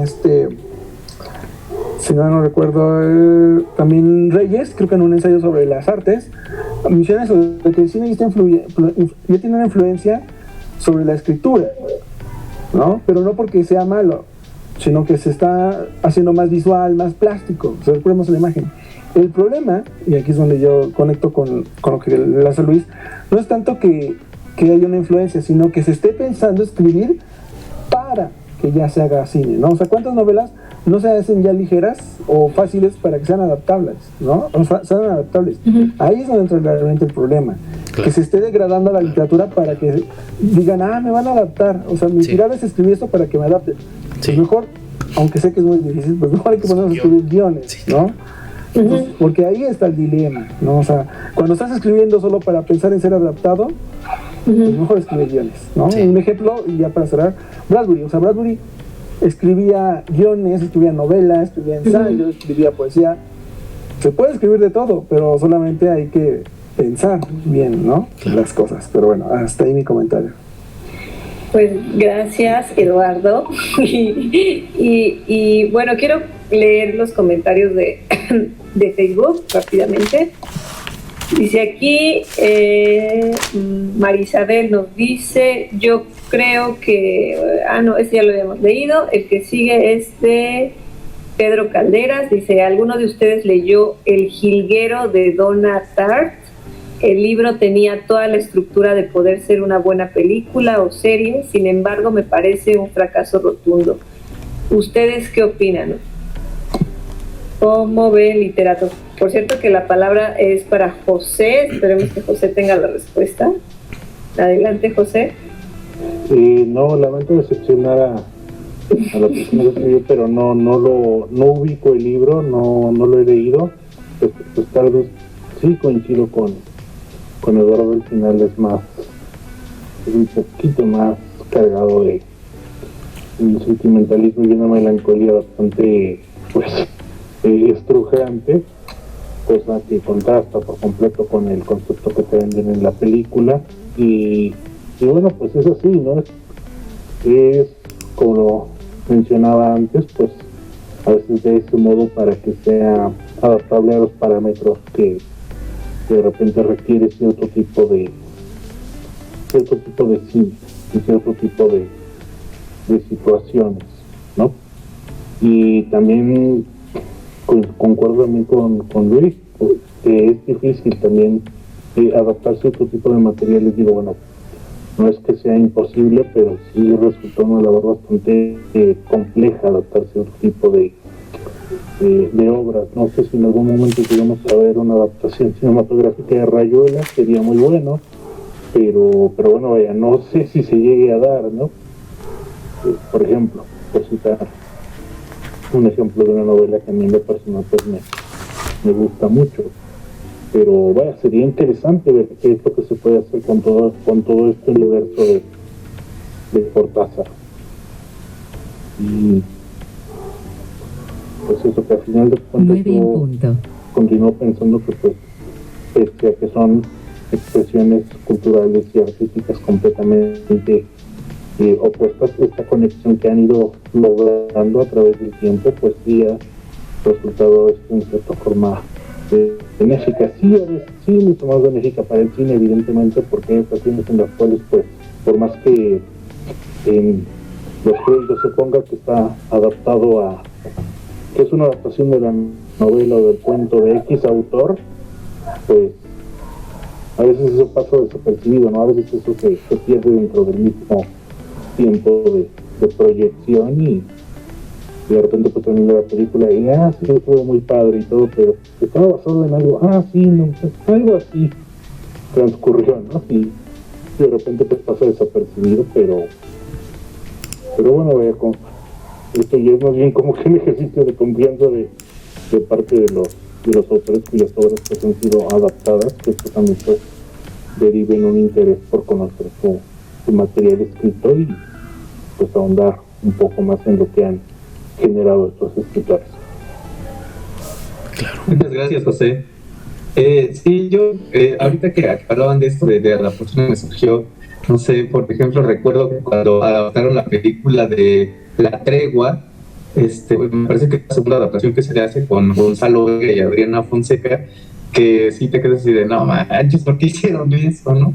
si no recuerdo, también Reyes, creo que en un ensayo sobre las artes, menciona eso, de que el cine ya tiene una influencia sobre la escritura, ¿no? Pero no porque sea malo, sino que se está haciendo más visual, más plástico. O sea, recordemos la imagen. El problema, y aquí es donde yo conecto con lo que lanza Luis, no es tanto que haya una influencia, sino que se esté pensando escribir para que ya se haga cine, ¿no? O sea, ¿cuántas novelas no se hacen ya ligeras o fáciles para que sean adaptables, ¿no? O sea, sean adaptables. Uh-huh. Ahí es donde entra realmente el problema. Claro. Que se esté degradando la literatura para que digan, me van a adaptar. O sea, mi tirada es escribir esto para que me adapten. Sí. Pues mejor, aunque sé que es muy difícil, pues mejor hay que ponernos a escribir guiones, ¿no? Entonces, porque ahí está el dilema, ¿no? O sea, cuando estás escribiendo solo para pensar en ser adaptado, pues mejor escribir guiones, ¿no? Sí. Un ejemplo, y ya para cerrar, Bradbury. O sea, Bradbury escribía guiones, escribía novelas, escribía ensayos, escribía poesía. Se puede escribir de todo, pero solamente hay que pensar bien, ¿no? Claro. Las cosas. Pero bueno, hasta ahí mi comentario. Pues gracias, Eduardo. y bueno, quiero leer los comentarios de Facebook rápidamente. Dice aquí, Marisabel nos dice, yo creo que, ese ya lo habíamos leído, el que sigue es de Pedro Calderas, dice, ¿alguno de ustedes leyó El jilguero de Donna Tartt? El libro tenía toda la estructura de poder ser una buena película o serie, sin embargo me parece un fracaso rotundo. ¿Ustedes qué opinan? ¿Cómo ve el literato? Por cierto que la palabra es para José, esperemos que José tenga la respuesta. Adelante, José. No, lamento decepcionar a la persona que escribió, pero no ubico el libro, no lo he leído. Pues tal vez sí coincido con Eduardo, el final es un poquito más cargado de un sentimentalismo y una melancolía bastante, pues, estrujante, cosa que contrasta por completo con el concepto que te venden en la película. Y bueno, pues es así, ¿no? Es como lo mencionaba antes, pues a veces de ese modo para que sea adaptable a los parámetros que de repente requiere cierto tipo de cine y cierto tipo de situaciones, ¿no? Y también concuerdo también con Luis, que es difícil también adaptarse a otro tipo de materiales. Digo, bueno, no es que sea imposible, pero sí resultó una labor bastante compleja adaptarse a otro tipo de obras. No sé si en algún momento llegamos a ver una adaptación cinematográfica de Rayuela, sería muy bueno, pero bueno, vaya, no sé si se llegue a dar, ¿no? Por ejemplo, por citar un ejemplo de una novela que a mí en lo personal pues me gusta mucho, pero vaya, sería interesante ver qué es lo que se puede hacer con todo este universo de Cortázar. Y pues eso, que al final de cuentas yo continúo pensando que pues pese a que son expresiones culturales y artísticas completamente opuestas, esta conexión que han ido logrando a través del tiempo pues sí ha resultado en cierta forma benéfica. Sí, a veces sí mucho más benéfica para el cine, evidentemente, porque hay ocasiones en las cuales pues por más que en los créditos se ponga que está adaptado a que es una adaptación de la novela o del cuento de X autor, pues a veces eso pasa desapercibido, ¿no? A veces eso se pierde dentro del mismo tiempo de proyección y de repente pues también la película y sí, estuvo muy padre y todo, pero estaba basado en algo, sí, no, pues, algo así transcurrió, ¿no? Y de repente pues pasa desapercibido, pero bueno, vaya, esto ya es más bien como que un ejercicio de confianza de parte de los autores cuyas obras pues han sido adaptadas, que esto también pues deriva en un interés por conocer su material escrito y pues ahondar un poco más en lo que han generado estos escritores. Claro. Muchas gracias, José. Sí, yo ahorita que hablaban de esto de adaptación me surgió, no sé, por ejemplo, recuerdo que cuando adaptaron la película de La Tregua, me parece que es la segunda adaptación que se le hace con Gonzalo Vega y Adriana Fonseca, que sí te quedas así de, no manches, ¿por qué hicieron eso, no?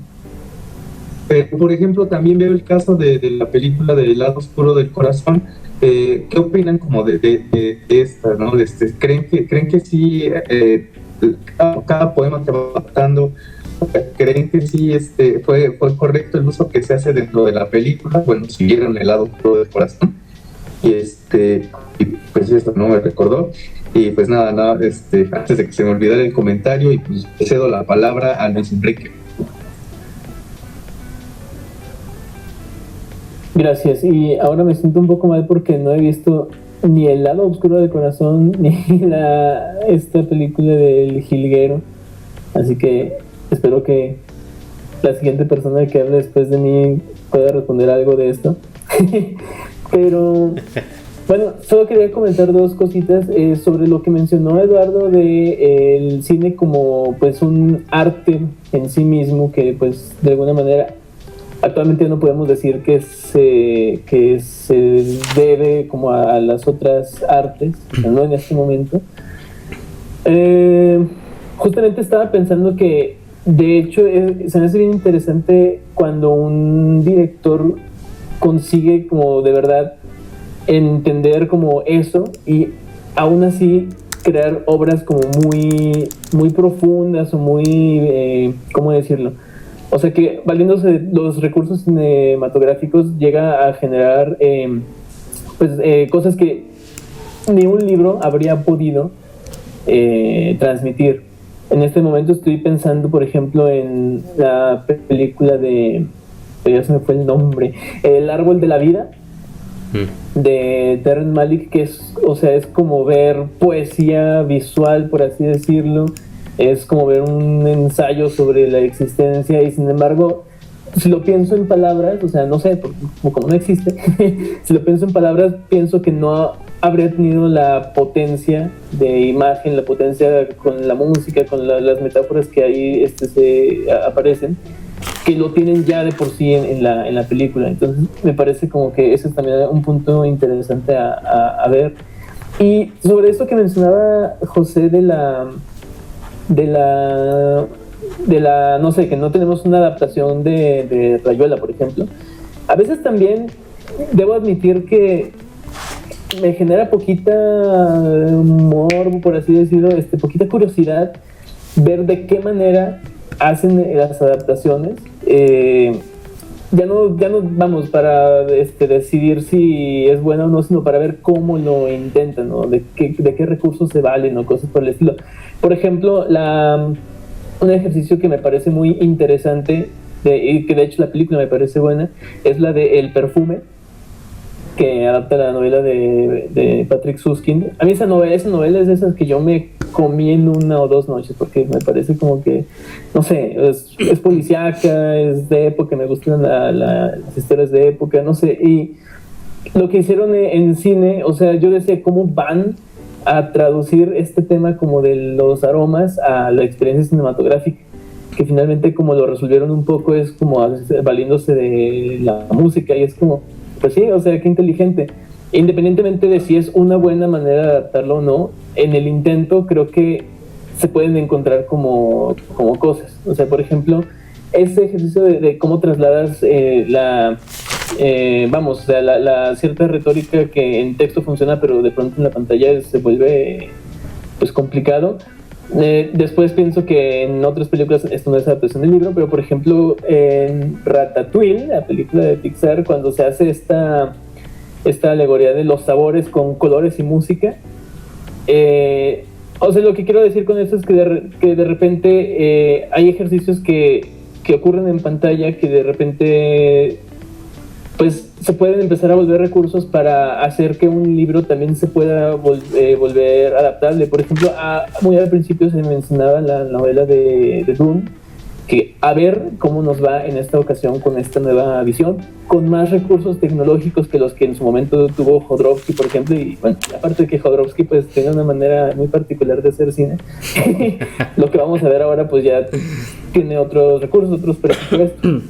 Pero, por ejemplo, también veo el caso de la película de El lado oscuro del corazón. ¿Qué opinan como de esta, no? ¿Creen que sí, cada poema que va adaptando, creen que sí fue correcto el uso que se hace dentro de la película? Bueno, siguieron El lado oscuro del corazón. Y pues esto no me recordó. Y pues nada, antes de que se me olvidara el comentario, y pues cedo la palabra a Luis Enrique. Gracias, y ahora me siento un poco mal porque no he visto ni El lado oscuro del corazón ni esta película del Jilguero, así que espero que la siguiente persona que hable después de mí pueda responder algo de esto. Pero bueno, solo quería comentar dos cositas sobre lo que mencionó Eduardo de el cine como pues un arte en sí mismo, que pues de alguna manera actualmente no podemos decir que se debe como a las otras artes, no en este momento. Justamente estaba pensando que de hecho se me hace bien interesante cuando un director consigue como de verdad entender como eso y aún así crear obras como muy, muy profundas o muy, ¿cómo decirlo? O sea que valiéndose de los recursos cinematográficos llega a generar cosas que ni un libro habría podido transmitir. En este momento estoy pensando, por ejemplo, en la película ya se me fue el nombre, El árbol de la vida, de Terrence Malick, que es como ver poesía visual, por así decirlo. Es como ver un ensayo sobre la existencia y sin embargo, si lo pienso en palabras, o sea, no sé, como no existe, si lo pienso en palabras, pienso que no habría tenido la potencia de imagen, la potencia con la música, con las metáforas que ahí aparecen, que lo tienen ya de por sí en la película. Entonces me parece como que ese es también un punto interesante a ver. Y sobre esto que mencionaba José de la no sé, que no tenemos una adaptación de Rayuela, por ejemplo, a veces también debo admitir que me genera poquita morbo, por así decirlo, poquita curiosidad ver de qué manera hacen las adaptaciones. Ya no vamos para decidir si es buena o no, sino para ver cómo lo intentan, ¿no? De qué recursos se valen o cosas por el estilo. Por ejemplo, un ejercicio que me parece muy interesante, y que de hecho la película me parece buena, es la de El perfume, que adapta la novela de Patrick Süskind. A mí esa novela es de esas que yo me comí en 1 o 2 noches, porque me parece como que, no sé, es policíaca, es de época, me gustan las historias de época, no sé, y lo que hicieron en cine, o sea, yo decía, ¿cómo van a traducir este tema como de los aromas a la experiencia cinematográfica? Que finalmente como lo resolvieron un poco es como valiéndose de la música, y es como, pues sí, o sea, qué inteligente. Independientemente de si es una buena manera de adaptarlo o no, en el intento creo que se pueden encontrar como cosas. O sea, por ejemplo, ese ejercicio de cómo trasladas la cierta retórica que en texto funciona, pero de pronto en la pantalla se vuelve pues complicado. Después pienso que en otras películas esto no es adaptación del libro, pero por ejemplo en Ratatouille, la película de Pixar, cuando se hace esta alegoría de los sabores con colores y música, o sea, lo que quiero decir con eso es que de repente hay ejercicios que ocurren en pantalla que de repente pues se pueden empezar a volver recursos para hacer que un libro también se pueda volver adaptable. Por ejemplo, muy al principio se mencionaba la novela de Dune, que a ver cómo nos va en esta ocasión con esta nueva visión, con más recursos tecnológicos que los que en su momento tuvo Jodorowsky, por ejemplo. Y bueno, aparte de que Jodorowsky pues tiene una manera muy particular de hacer cine, lo que vamos a ver ahora pues ya tiene otros recursos, otros presupuestos.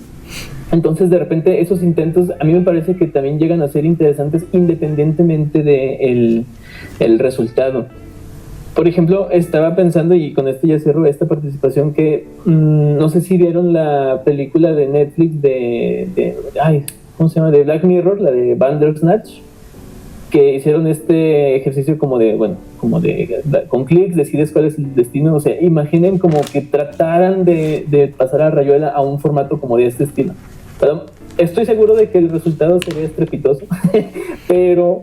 Entonces, de repente, esos intentos a mí me parece que también llegan a ser interesantes independientemente del resultado. Por ejemplo, estaba pensando, y con esto ya cierro esta participación, que no sé si vieron la película de Netflix ¿cómo se llama? De Black Mirror, la de Bandersnatch, que hicieron este ejercicio con clics decides cuál es el destino. O sea, imaginen como que trataran de pasar a Rayuela a un formato como de este estilo. Pero estoy seguro de que el resultado sería estrepitoso, pero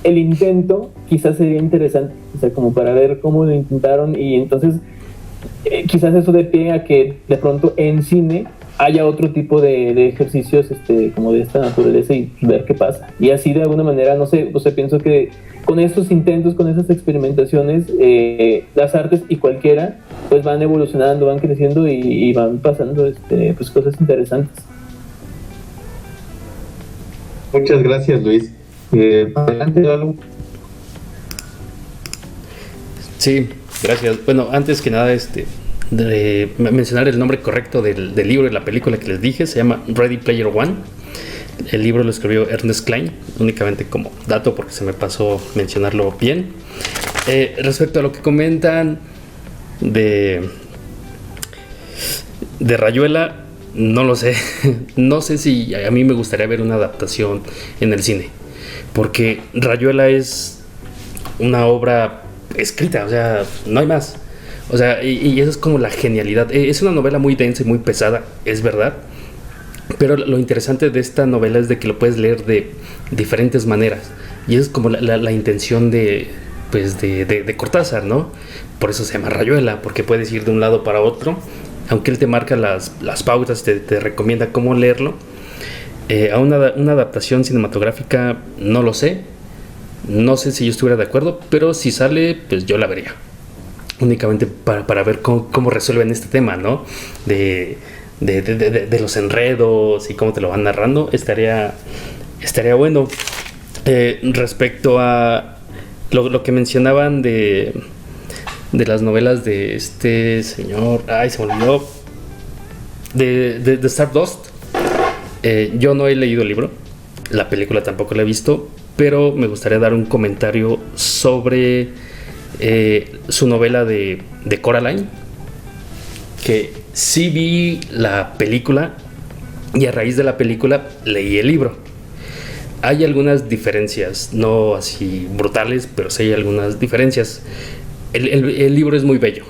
el intento quizás sería interesante, o sea, como para ver cómo lo intentaron, y entonces quizás eso dé pie a que de pronto en cine haya otro tipo de ejercicios como de esta naturaleza, y ver qué pasa. Y así de alguna manera, no sé, o sea, pienso que con estos intentos, con esas experimentaciones, las artes y cualquiera pues van evolucionando, van creciendo y van pasando pues cosas interesantes. Muchas gracias, Luis. Adelante, Lalo. Sí, gracias. Bueno, antes que nada, de mencionar el nombre correcto del libro y la película que les dije, se llama Ready Player One. El libro lo escribió Ernest Cline, únicamente como dato porque se me pasó mencionarlo bien. Respecto a lo que comentan de Rayuela, no lo sé. No sé si a mí me gustaría ver una adaptación en el cine, porque Rayuela es una obra escrita, o sea, no hay más. O sea, y eso es como la genialidad. Es una novela muy densa y muy pesada, es verdad, pero lo interesante de esta novela es de que lo puedes leer de diferentes maneras, y es como la intención de Cortázar, ¿no? Por eso se llama Rayuela, porque puedes ir de un lado para otro, aunque él te marca las pautas, te recomienda cómo leerlo. A una adaptación cinematográfica no lo sé, no sé si yo estuviera de acuerdo, pero si sale, pues yo la vería, únicamente para ver cómo resuelven este tema, ¿no? De los enredos y cómo te lo van narrando. Estaría bueno. Respecto a lo que mencionaban de las novelas de este señor, se me olvidó, de Stardust. Yo no he leído el libro, la película tampoco la he visto, pero me gustaría dar un comentario sobre su novela de Coraline, que sí vi la película y a raíz de la película leí el libro. Hay algunas diferencias, no así brutales, pero sí hay algunas diferencias. El libro es muy bello,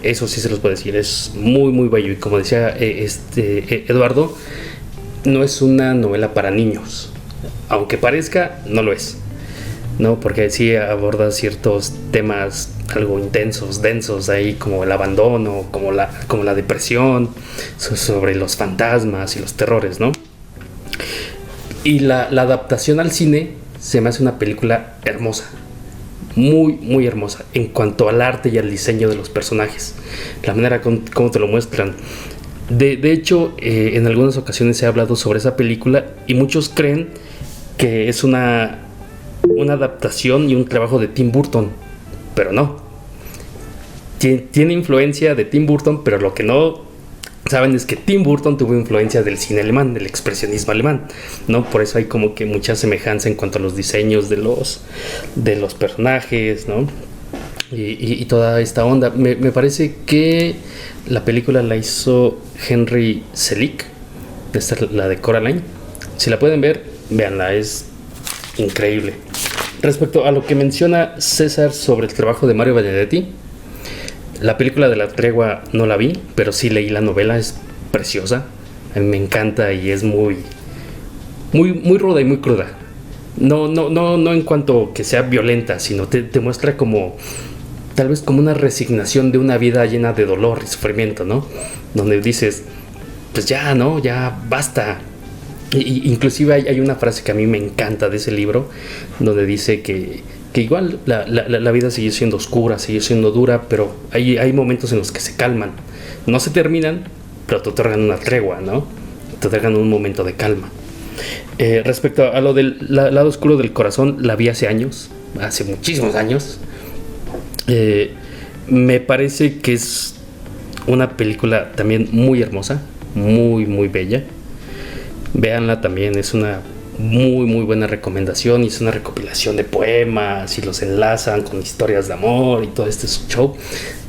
eso sí se los puedo decir, es muy muy bello, y como decía Eduardo, no es una novela para niños, aunque parezca, no lo es, ¿no? Porque sí aborda ciertos temas algo intensos, densos, ahí como el abandono, como la depresión, sobre los fantasmas y los terrores, ¿no? Y la adaptación al cine se me hace una película hermosa, muy muy hermosa en cuanto al arte y al diseño de los personajes, la manera como te lo muestran. De hecho, en algunas ocasiones se ha hablado sobre esa película y muchos creen que es una adaptación y un trabajo de Tim Burton, pero no. Tiene influencia de Tim Burton, pero lo que no saben es que Tim Burton tuvo influencia del cine alemán, del expresionismo alemán, ¿no? Por eso hay como que mucha semejanza en cuanto a los diseños de los personajes, ¿no? Y toda esta onda. Me parece que la película la hizo Henry Selick, esta es la de Coraline. Si la pueden ver, véanla, es increíble. Respecto a lo que menciona César sobre el trabajo de Mario Benedetti, la película de La Tregua no la vi, pero sí leí la novela, es preciosa, a mí me encanta y es muy muy muy ruda y muy cruda. No en cuanto que sea violenta, sino te muestra como tal vez como una resignación de una vida llena de dolor y sufrimiento, ¿no? Donde dices, pues ya, ¿no? Ya basta. Inclusive hay una frase que a mí me encanta de ese libro, donde dice que igual la vida sigue siendo oscura, sigue siendo dura, pero hay momentos en los que se calman. No se terminan, pero te otorgan una tregua, ¿no? Te otorgan un momento de calma. Respecto a lo del lado oscuro del corazón, la vi hace años, hace muchísimos años. Me parece que es una película también muy hermosa, muy muy bella. Véanla también, es una muy muy buena recomendación, y es una recopilación de poemas y los enlazan con historias de amor y todo este show.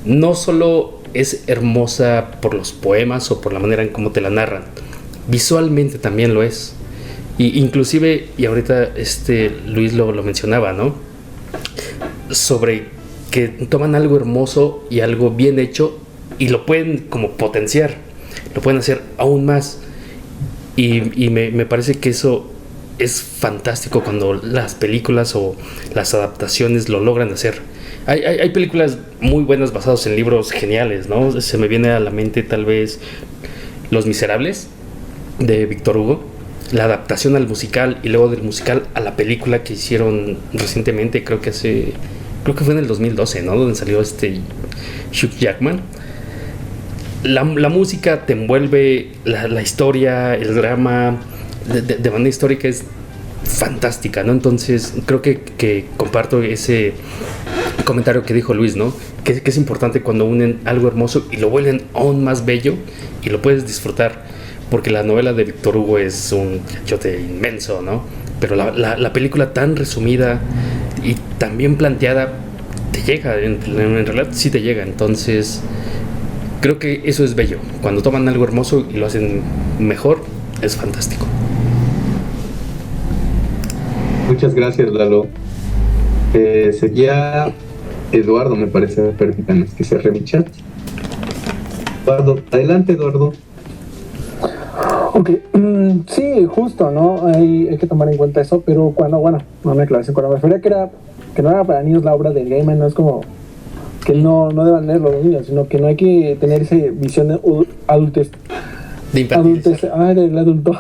No solo es hermosa por los poemas o por la manera en cómo te la narran, visualmente también lo es. Y inclusive, y ahorita Luis lo mencionaba, ¿no? Sobre que toman algo hermoso y algo bien hecho y lo pueden como potenciar, lo pueden hacer aún más. Y me parece que eso es fantástico cuando las películas o las adaptaciones lo logran hacer. Hay películas muy buenas basadas en libros geniales, ¿no? Se me viene a la mente tal vez Los Miserables de Víctor Hugo, la adaptación al musical y luego del musical a la película que hicieron recientemente, creo que fue en el 2012, ¿no? Donde salió Hugh Jackman. La música te envuelve, la historia, el drama de manera histórica es fantástica, ¿no? Entonces creo que comparto ese comentario que dijo Luis, ¿no? Que es importante cuando unen algo hermoso y lo vuelven aún más bello y lo puedes disfrutar, porque la novela de Víctor Hugo es un cachote inmenso, ¿no? Pero la película tan resumida y tan bien planteada te llega, en realidad sí te llega. Entonces creo que eso es bello, cuando toman algo hermoso y lo hacen mejor, es fantástico. Muchas gracias, Lalo. Seguía Eduardo, me parece, permítanme que cierre mi chat. Eduardo, adelante, Eduardo. Ok, sí, justo, ¿no? Hay que tomar en cuenta eso, pero cuando me aclaración, cuando me refería que no era para niños la obra de Gaiman, no es como que no deban leerlo los niños, sino que no hay que tener esa visión de adultez. De infantil. Del adulto.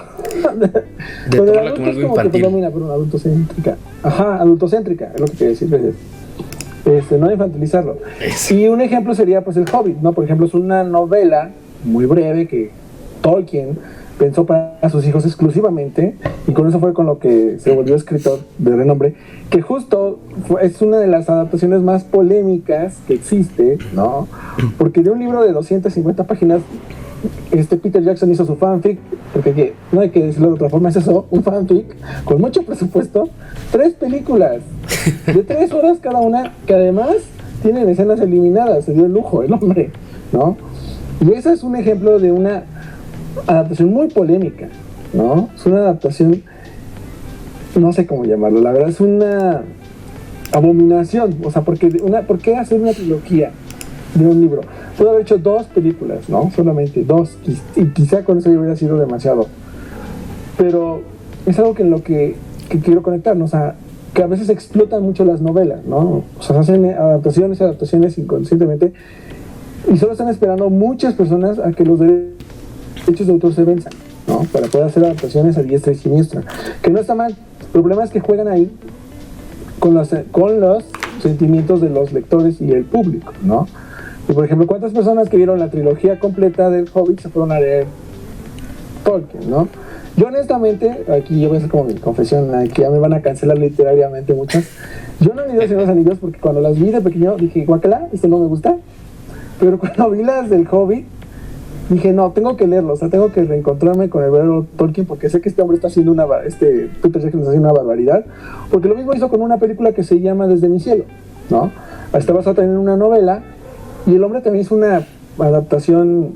De tomarla como algo infantil. Que domina por una adultocéntrica. Ajá, adultocéntrica, es lo que quiero decir, gracias. No infantilizarlo. Eso. Y un ejemplo sería pues El Hobbit, ¿no? Por ejemplo, es una novela muy breve que Tolkien pensó para sus hijos exclusivamente, y con eso fue con lo que se volvió escritor de renombre, que justo es una de las adaptaciones más polémicas que existe, ¿no? Porque de un libro de 250 páginas, Peter Jackson hizo su fanfic, porque no hay que decirlo de otra forma, es eso, un fanfic con mucho presupuesto, 3 películas de 3 horas cada una, que además tienen escenas eliminadas, se dio el lujo el hombre, ¿no? Y ese es un ejemplo de una adaptación muy polémica, ¿no? Es una adaptación, no sé cómo llamarlo, la verdad es una abominación, o sea, ¿por qué hacer una trilogía de un libro? Pudo haber hecho 2 películas, ¿no? Solamente 2, y quizá con eso ya hubiera sido demasiado. Pero es algo que en lo que quiero conectar, ¿no? O sea, que a veces explotan mucho las novelas, ¿no? O sea, hacen adaptaciones inconscientemente, y solo están esperando muchas personas a que los derechos de autor se venzan, ¿no? Para poder hacer adaptaciones a diestra y siniestra. Que no está mal. El problema es que juegan ahí con los sentimientos de los lectores y el público, ¿no? Y por ejemplo, ¿cuántas personas que vieron la trilogía completa del Hobbit se fueron a leer Tolkien, ¿no? Yo honestamente, aquí yo voy a hacer como mi confesión, aquí ya me van a cancelar literariamente muchas. Yo no he leído Señor de los Anillos porque cuando las vi de pequeño dije, guacala, esto no me gusta. Pero cuando vi las del Hobbit, dije, no, tengo que leerlo, o sea, tengo que reencontrarme con el verdadero Tolkien, porque sé que este hombre está haciendo Peter Jackson está haciendo una barbaridad, porque lo mismo hizo con una película que se llama Desde mi cielo, ¿no? Está basada también en una novela, y el hombre también hizo una adaptación,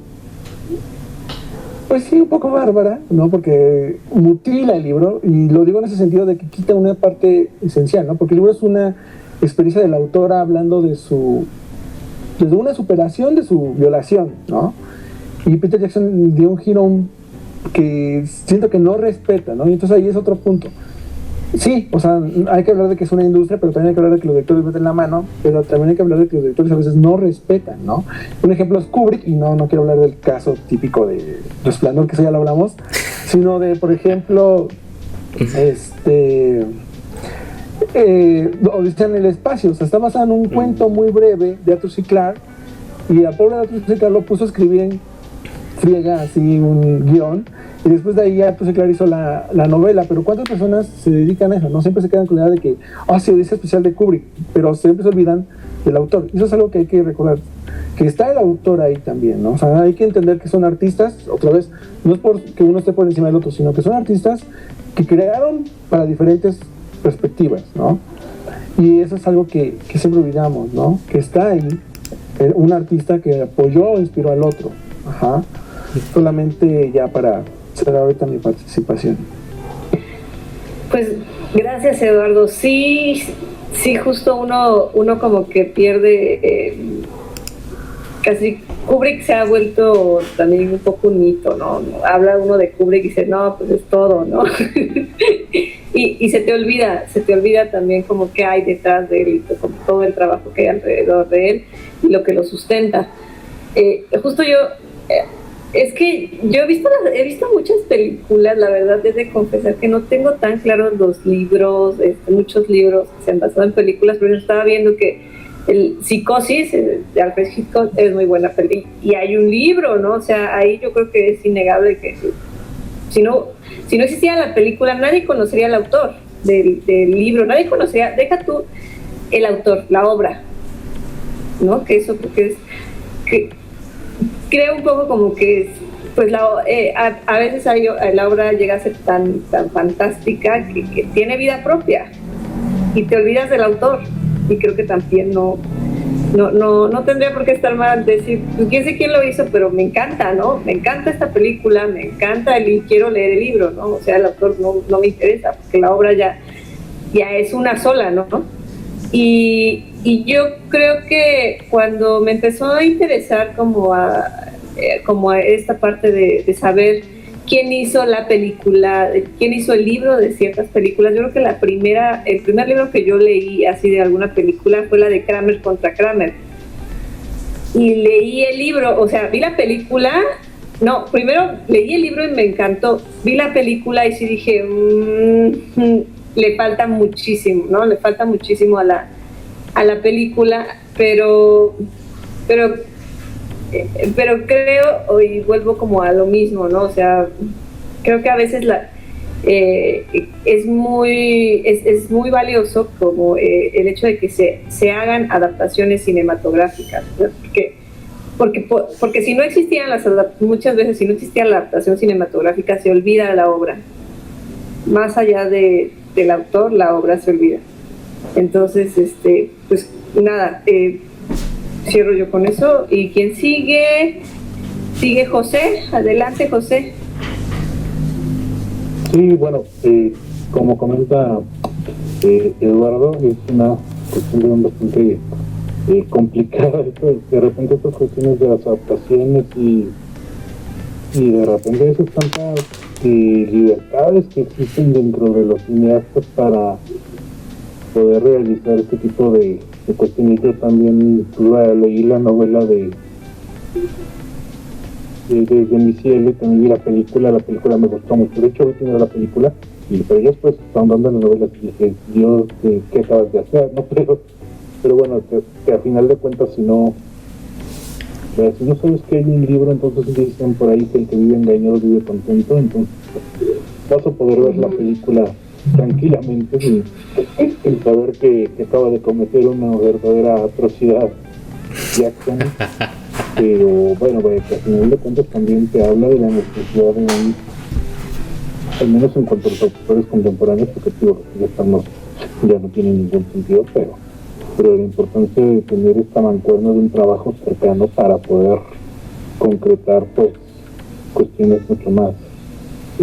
pues sí, un poco bárbara, ¿no? Porque mutila el libro, y lo digo en ese sentido de que quita una parte esencial, ¿no? Porque el libro es una experiencia de la autora hablando desde una superación de su violación, ¿no? Y Peter Jackson dio un giro que siento que no respeta, ¿no? Y entonces ahí es otro punto. Sí, o sea, hay que hablar de que es una industria, pero también hay que hablar de que los directores meten la mano, pero también hay que hablar de que los directores a veces no respetan, ¿no? Un ejemplo es Kubrick, y no quiero hablar del caso típico de Resplandor, que eso ya lo hablamos, sino de, por ejemplo, Odisea en el espacio. O sea, está basado en un cuento muy breve de Arthur C. Clarke, y al pobre Arthur C. Clarke lo puso a escribir en friega, así un guión, y después de ahí Arthur C. Clarke hizo la novela. Pero ¿cuántas personas se dedican a eso? No siempre se quedan con la idea de que, sí, Odisea especial de Kubrick, pero siempre se olvidan del autor. Y eso es algo que hay que recordar, que está el autor ahí también, ¿no? O sea, hay que entender que son artistas, otra vez, no es porque uno esté por encima del otro, sino que son artistas que crearon para diferentes perspectivas, ¿no? Y eso es algo que siempre olvidamos, ¿no? Que está ahí un artista que apoyó o inspiró al otro. Ajá. Solamente ya para cerrar ahorita mi participación. Pues gracias, Eduardo. Sí, justo uno como que pierde, casi Kubrick se ha vuelto también un poco un mito, ¿no? Habla uno de Kubrick y dice, no, pues es todo, ¿no? y se te olvida también como que hay detrás de él, y como todo el trabajo que hay alrededor de él y lo que lo sustenta. Justo es que yo he visto muchas películas, la verdad es de confesar que no tengo tan claros los libros, muchos libros que se han basado en películas, pero yo estaba viendo que el Psicosis de Alfred Hitchcock es muy buena película, y hay un libro, ¿no? O sea, ahí yo creo que es innegable que si no existiera la película, nadie conocería al autor del libro, nadie conocería, deja tú el autor, la obra, ¿no? Que eso porque es que creo un poco como que pues a veces la obra llega a ser tan fantástica que tiene vida propia y te olvidas del autor, y creo que también no tendría por qué estar mal decir, pues quién sé quién lo hizo, pero me encanta, ¿no? Me encanta esta película, me encanta y quiero leer el libro, ¿no? O sea, el autor no me interesa, porque la obra ya es una sola, ¿no? Y yo creo que cuando me empezó a interesar como a esta parte de saber quién hizo la película, quién hizo el libro de ciertas películas, yo creo que el primer libro que yo leí así de alguna película fue la de Kramer contra Kramer. Y leí el libro, o sea, vi la película, primero leí el libro y me encantó, vi la película y sí dije, le falta muchísimo, ¿no? Le falta muchísimo a la película, pero creo, y vuelvo como a lo mismo, ¿no? O sea, creo que a veces es muy valioso como el hecho de que se hagan adaptaciones cinematográficas, ¿no? Porque si no existían muchas veces si no existía la adaptación cinematográfica se olvida la obra, más allá del autor, la obra se olvida. Entonces pues nada, cierro yo con eso. ¿Y quién sigue? Sigue José. Adelante, José. Sí, bueno, como comenta Eduardo, es una cuestión bastante complicada. De repente estas cuestiones de las adaptaciones y de repente esas tantas libertades que existen dentro de los cineastas para poder realizar este tipo de cuestiones. Yo también leí la novela de Michelle, también vi la película me gustó mucho. De hecho, hoy tenía la película, pero ya después estaban dando la novela y dije, Dios, ¿qué acabas de hacer? ¿No? Pero bueno, que a final de cuentas, si no sabes que hay un libro, entonces dicen por ahí que el que vive engañado vive contento, entonces vas a poder ver la película tranquilamente sin saber que acaba de cometer una verdadera atrocidad Jackson. Pero bueno, que al final de cuentas también te habla de la necesidad de al menos en cuanto a los autores contemporáneos, porque digo que ya no tiene ningún sentido, pero la importancia de tener esta mancuerna de un trabajo cercano para poder concretar pues cuestiones mucho más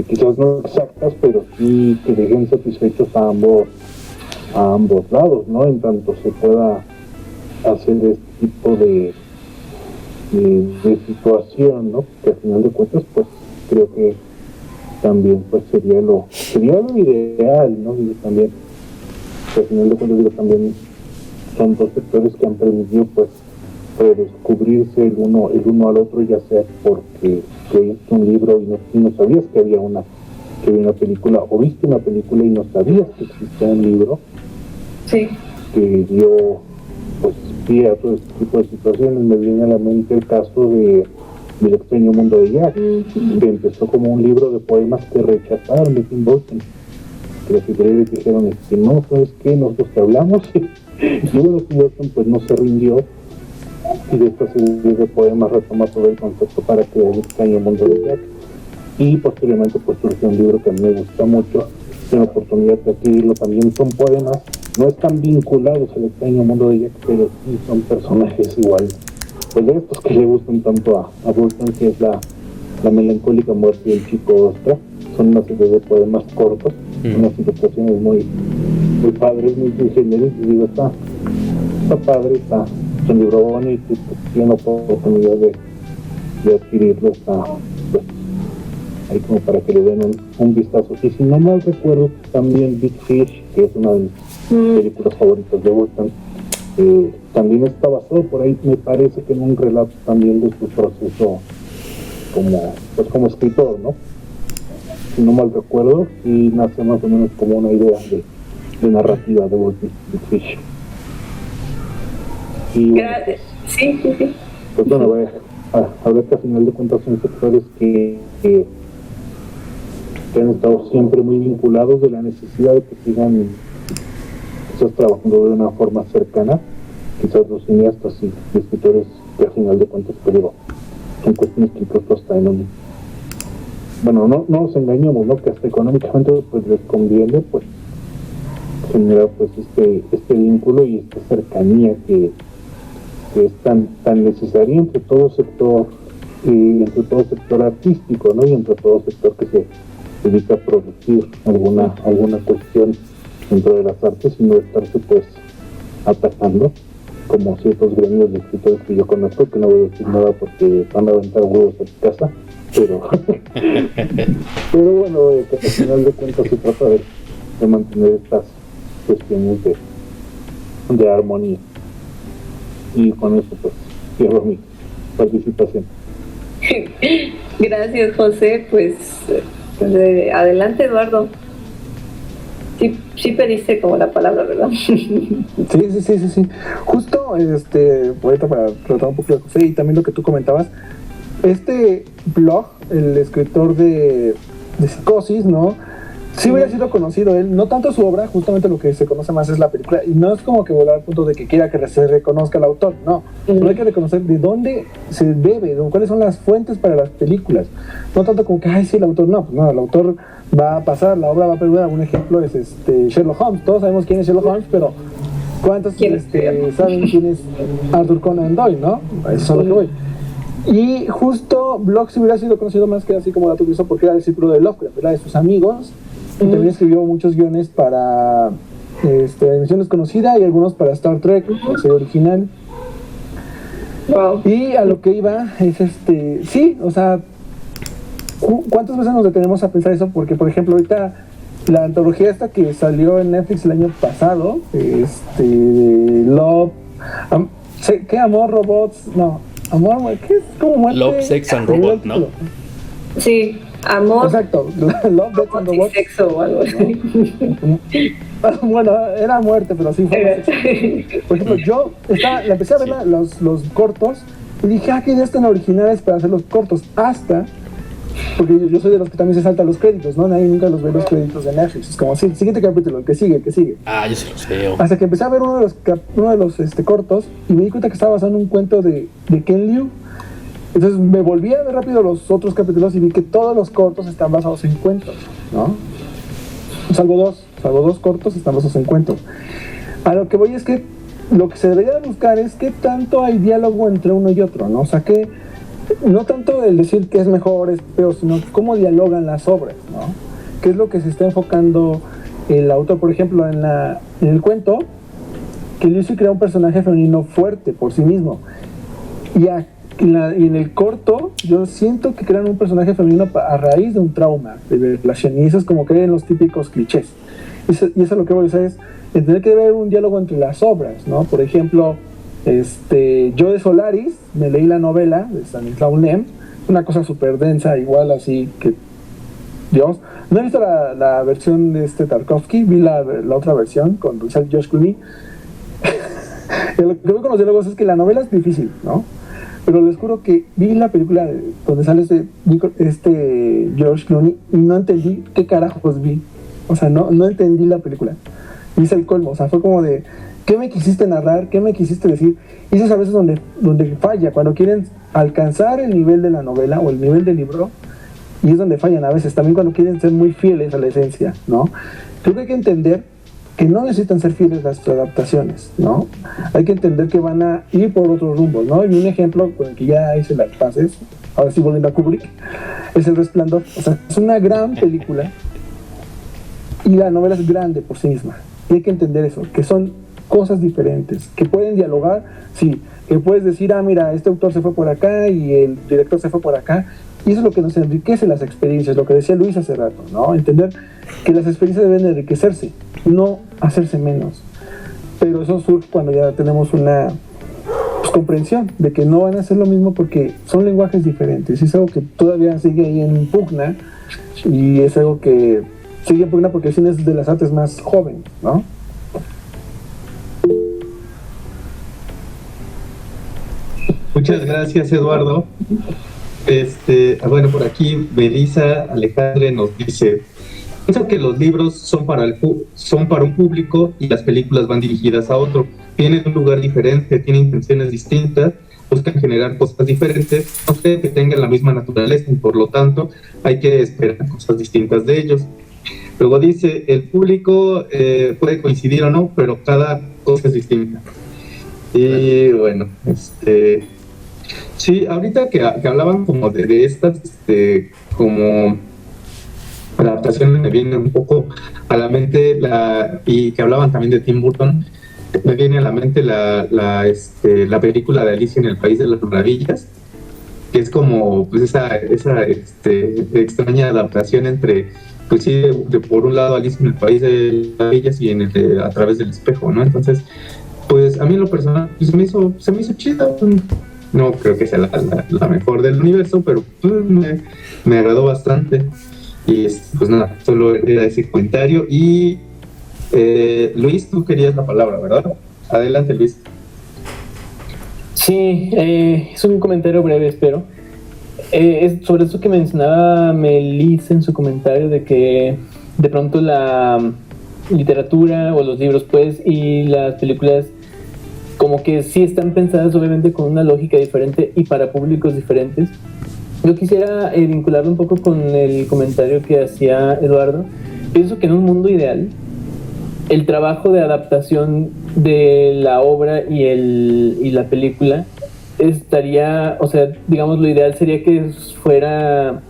quizás no exactas, pero sí que dejen satisfechos a ambos lados, ¿no? En tanto se pueda hacer este tipo de situación, ¿no? Que al final de cuentas pues creo que también pues sería lo ideal, ¿no? Y también que al final de cuentas también son dos sectores que han permitido pues redescubrirse el uno al otro, ya sea porque leíste un libro y no sabías que había una película, o viste una película y no sabías que existía un libro. Sí. Que dio pues pie a todo este tipo de situaciones. Me viene a la mente el caso del extraño mundo de Jack, que empezó como un libro de poemas que rechazaron de Tim Burton, que los escritores dijeron no, ¿sabes qué? Nosotros te hablamos y bueno, Tim Burton pues no se rindió y de esta serie de poemas retoma todo el concepto para crear el extraño mundo de Jack, y posteriormente pues surgió un libro que a mí me gusta mucho, tengo oportunidad de adquirirlo, también son poemas, no están vinculados al extraño mundo de Jack, pero sí son personajes igual, pues de estos que le gustan tanto a Burton, que es la melancólica muerte del chico Ostra. Son una serie de poemas cortos, unas ilustraciones muy padres, muy generales, y digo, está padre, está un libro bonito, y pues tiene oportunidad de adquirirlo, está pues ahí como para que le den un vistazo. Y si no mal recuerdo, también Big Fish, que es una de mis películas favoritas de Burton, también está basado por ahí, me parece que en un relato también de su proceso como escritor, ¿no? Si no mal recuerdo, y nace más o menos como una idea de narrativa de Big Fish. Y Gracias. Sí. pues bueno, habrá que a final de cuentas son sectores que han estado siempre muy vinculados de la necesidad de que sigan quizás trabajando de una forma cercana, quizás los cineastas y escritores que a final de cuentas, pero son cuestiones que incluso hasta en un no nos engañemos, ¿no? Que hasta económicamente pues les conviene pues generar pues este vínculo y esta cercanía que es tan necesaria entre todo sector artístico, ¿no? Y entre todo sector que se dedica a producir alguna cuestión dentro de las artes, y no estarse pues atacando como ciertos gremios de escritores que yo conozco, que no voy a decir nada porque van a aventar huevos a tu casa, pero bueno, que al final de cuentas se trata de mantener estas cuestiones de armonía. Y con eso pues cierro mi participación. Gracias, José. Pues adelante, Eduardo. Sí pediste como la palabra, ¿verdad? Sí. Justo, ahorita para tratar un poco de José y también lo que tú comentabas, este blog, el escritor de psicosis, ¿no? Sí hubiera sido conocido él, no tanto su obra, justamente lo que se conoce más es la película, y no es como que volar al punto de que quiera que se reconozca al autor, no, no hay que reconocer de dónde se debe, cuáles son las fuentes para las películas, no tanto como que, ay, sí, el autor, no, pues no, el autor va a pasar, la obra va a perdurar. Un ejemplo es Sherlock Holmes, todos sabemos quién es Sherlock Holmes, pero ¿cuántos saben quién es Arthur Conan Doyle, no? A eso es a lo que voy. Y justo Bloch sí hubiera sido conocido más que así como dato curioso porque era discípulo de Lovecraft, era de sus amigos. Y también escribió muchos guiones para Dimensión Desconocida y algunos para Star Trek, la serie original. Wow. Y a lo que iba es sí, o sea, ¿cuántas veces nos detenemos a pensar eso? Porque, por ejemplo, ahorita la antología esta que salió en Netflix el año pasado, Love, ¿qué? Amor, Robots, no, Amor, ¿qué es? ¿Cómo muerte? Love, Sex and Robots, ¿no? Sí, amor. Exacto, Love, Sex and Robots. Sexo o algo así. Bueno, era muerte, pero sí fue. Por ejemplo, yo la empecé a ver los cortos y dije, qué ideas tan originales para hacer los cortos, hasta porque yo soy de los que también se saltan los créditos, ¿no? Nadie nunca los ve los créditos de Netflix. Es como, sí, siguiente capítulo, el que sigue. Ah, yo sí los veo. Hasta que empecé a ver uno de los cortos y me di cuenta que estaba basado en un cuento de Ken Liu. Entonces me volví a ver rápido los otros capítulos y vi que todos los cortos están basados en cuentos, ¿no? Salvo dos cortos están basados en cuentos. A lo que voy es que lo que se debería buscar es qué tanto hay diálogo entre uno y otro, ¿no? O sea, que no tanto el decir que es mejor, es peor, sino cómo dialogan las obras, ¿no? ¿Qué es lo que se está enfocando el autor? Por ejemplo, en el cuento, que Liu crea un personaje femenino fuerte por sí mismo. Y en el corto, yo siento que crean un personaje femenino a raíz de un trauma de violación. Y eso es como creen los típicos clichés. Y eso es lo que voy a decir, es entender que debe haber un diálogo entre las obras, ¿no? Por ejemplo, yo de Solaris me leí la novela de Stanislaw Lem, una cosa súper densa, igual así que Dios. No he visto la versión de Tarkovsky, vi la otra versión con George Clooney. Lo que veo con los diálogos es que la novela es difícil, ¿no? Pero les juro que vi la película donde sale George Clooney y no entendí qué carajos vi. O sea, no entendí la película. Y es el colmo, o sea, fue como de ¿qué me quisiste narrar? ¿Qué me quisiste decir? Y eso es a veces donde falla, cuando quieren alcanzar el nivel de la novela o el nivel del libro, y es donde fallan a veces, también cuando quieren ser muy fieles a la esencia, ¿no? Creo que hay que entender que no necesitan ser fieles a sus adaptaciones, ¿no? Hay que entender que van a ir por otros rumbos, ¿no? Y un ejemplo con el que ya hice las paces, ahora sí volviendo a Kubrick, es El Resplandor. O sea, es una gran película y la novela es grande por sí misma. Y hay que entender eso, que son cosas diferentes, que pueden dialogar, sí, que puedes decir, mira, este autor se fue por acá y el director se fue por acá, y eso es lo que nos enriquece las experiencias, lo que decía Luis hace rato, ¿no? Entender que las experiencias deben enriquecerse, no hacerse menos, pero eso surge cuando ya tenemos una comprensión de que no van a ser lo mismo porque son lenguajes diferentes, y es algo que todavía sigue ahí en pugna, y es algo que sigue en pugna porque el cine es de las artes más joven, ¿no? Muchas gracias, Eduardo. Bueno, por aquí Melissa Alejandre nos dice: pienso que los libros son para un público y las películas van dirigidas a otro. Tienen un lugar diferente, tienen intenciones distintas, buscan generar cosas diferentes, no sé que tengan la misma naturaleza y por lo tanto hay que esperar cosas distintas de ellos. Luego dice: el público puede coincidir o no, pero cada cosa es distinta. Y bueno, sí, ahorita que hablaban como de estas, como adaptaciones, me viene un poco a la mente, y que hablaban también de Tim Burton, me viene a la mente la película de Alicia en el País de las Maravillas, que es como pues esa extraña adaptación entre, pues sí, por un lado Alicia en el País de las Maravillas y A través del espejo, ¿no? Entonces, pues a mí en lo personal pues, se me hizo chida. No creo que sea la mejor del universo, pero pues, me agradó bastante. Y pues nada, solo era ese comentario. Y Luis, tú querías la palabra, ¿verdad? Adelante, Luis. Sí, es un comentario breve, espero. Es sobre eso que mencionaba Melissa en su comentario, de que de pronto la literatura o los libros, pues, y las películas como que sí están pensadas obviamente con una lógica diferente y para públicos diferentes. Yo quisiera vincularlo un poco con el comentario que hacía Eduardo. Pienso que en un mundo ideal, el trabajo de adaptación de la obra y la película estaría, o sea, digamos, lo ideal sería que fuera,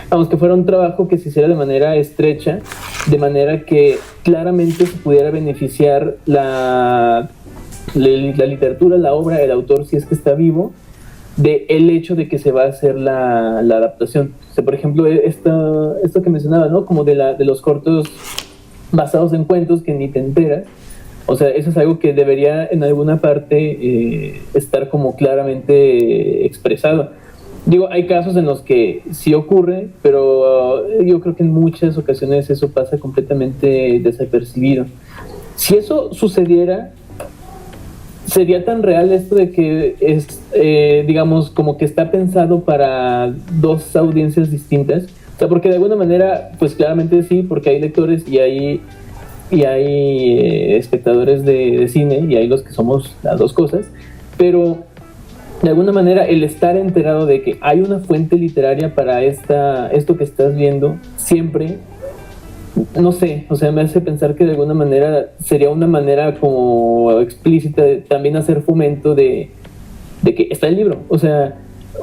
vamos, que fuera un trabajo que se hiciera de manera estrecha, de manera que claramente se pudiera beneficiar la literatura, la obra, el autor, si es que está vivo, de el hecho de que se va a hacer la adaptación. O sea, por ejemplo, esto que mencionaba, ¿no? Como de los cortos basados en cuentos que ni te enteras. O sea, eso es algo que debería en alguna parte estar como claramente expresado. Digo, hay casos en los que sí ocurre, pero yo creo que en muchas ocasiones eso pasa completamente desapercibido. Si eso sucediera, sería tan real esto de que es, digamos, como que está pensado para dos audiencias distintas. O sea, porque de alguna manera, pues claramente sí, porque hay lectores y hay espectadores de cine, y hay los que somos las dos cosas, pero de alguna manera el estar enterado de que hay una fuente literaria para esto que estás viendo siempre, no sé, o sea, me hace pensar que de alguna manera sería una manera como explícita de también hacer fomento de que está el libro, o sea,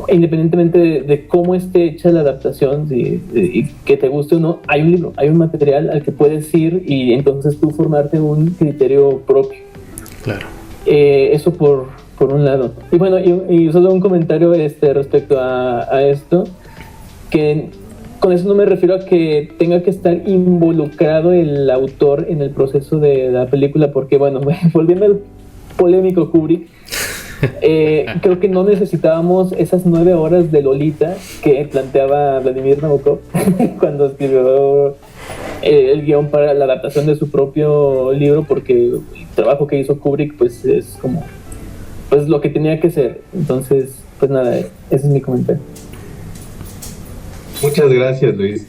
independientemente de cómo esté hecha la adaptación y que te guste o no, hay un libro, hay un material al que puedes ir y entonces tú formarte un criterio propio. Claro. Eso por un lado. Y bueno, y solo un comentario respecto a esto, que con eso no me refiero a que tenga que estar involucrado el autor en el proceso de la película, porque bueno, volviendo al polémico Kubrick, creo que no necesitábamos esas 9 horas de Lolita que planteaba Vladimir Nabokov cuando escribió el guión para la adaptación de su propio libro, porque el trabajo que hizo Kubrick pues es como pues lo que tenía que ser. Entonces, pues nada, ese es mi comentario. Muchas gracias, Luis.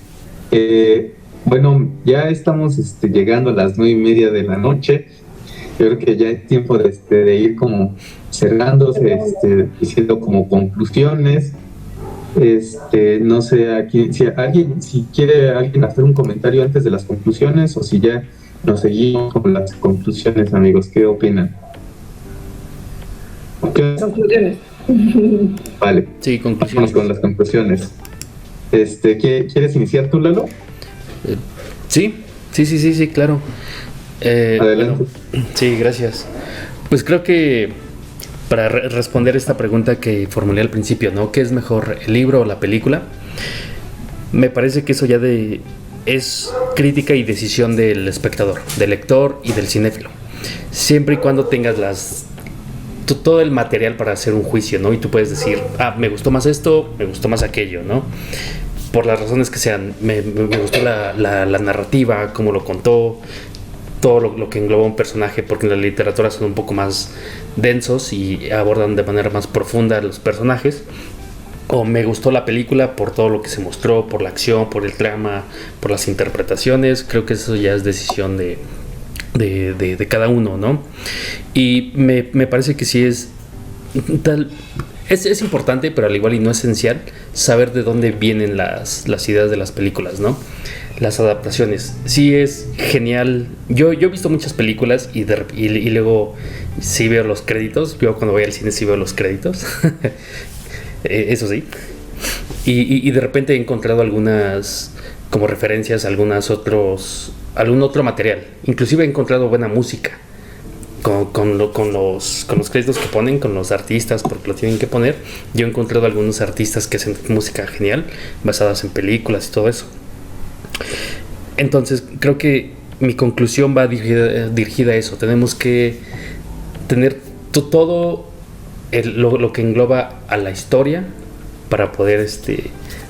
Bueno, ya estamos llegando a las 9:30 de la noche. Yo creo que ya es tiempo de ir como cerrándose, diciendo como conclusiones. No sé si quiere alguien hacer un comentario antes de las conclusiones, o si ya nos seguimos con las conclusiones, amigos. ¿Qué opinan? Conclusiones. Vale. Sí, conclusiones. Vamos con las conclusiones. ¿Quieres iniciar tú, Lalo? Sí, claro. Adelante. Bueno, sí, gracias. Pues creo que para responder esta pregunta que formulé al principio, ¿no? ¿Qué es mejor, el libro o la película? Me parece que eso ya es crítica y decisión del espectador, del lector y del cinéfilo. Siempre y cuando tengas todo el material para hacer un juicio, ¿no? Y tú puedes decir, me gustó más esto, me gustó más aquello, ¿no? Por las razones que sean. Me gustó la narrativa, cómo lo contó, todo lo que engloba un personaje, porque en la literatura son un poco más densos y abordan de manera más profunda los personajes. O me gustó la película por todo lo que se mostró, por la acción, por el trama, por las interpretaciones. Creo que eso ya es decisión de cada uno, ¿no? Y me parece que sí es importante, pero al igual y no esencial, saber de dónde vienen las ideas de las películas, ¿no? Las adaptaciones. Sí es genial. Yo he visto muchas películas y luego sí veo los créditos. Yo cuando voy al cine sí veo los créditos. Eso sí. Y de repente he encontrado algunas como referencias, algún otro material. Inclusive he encontrado buena música con los créditos que ponen, con los artistas, porque lo tienen que poner. Yo he encontrado algunos artistas que hacen música genial, basadas en películas y todo eso. Entonces creo que mi conclusión va dirigida a eso. Tenemos que tener todo lo que engloba a la historia para poder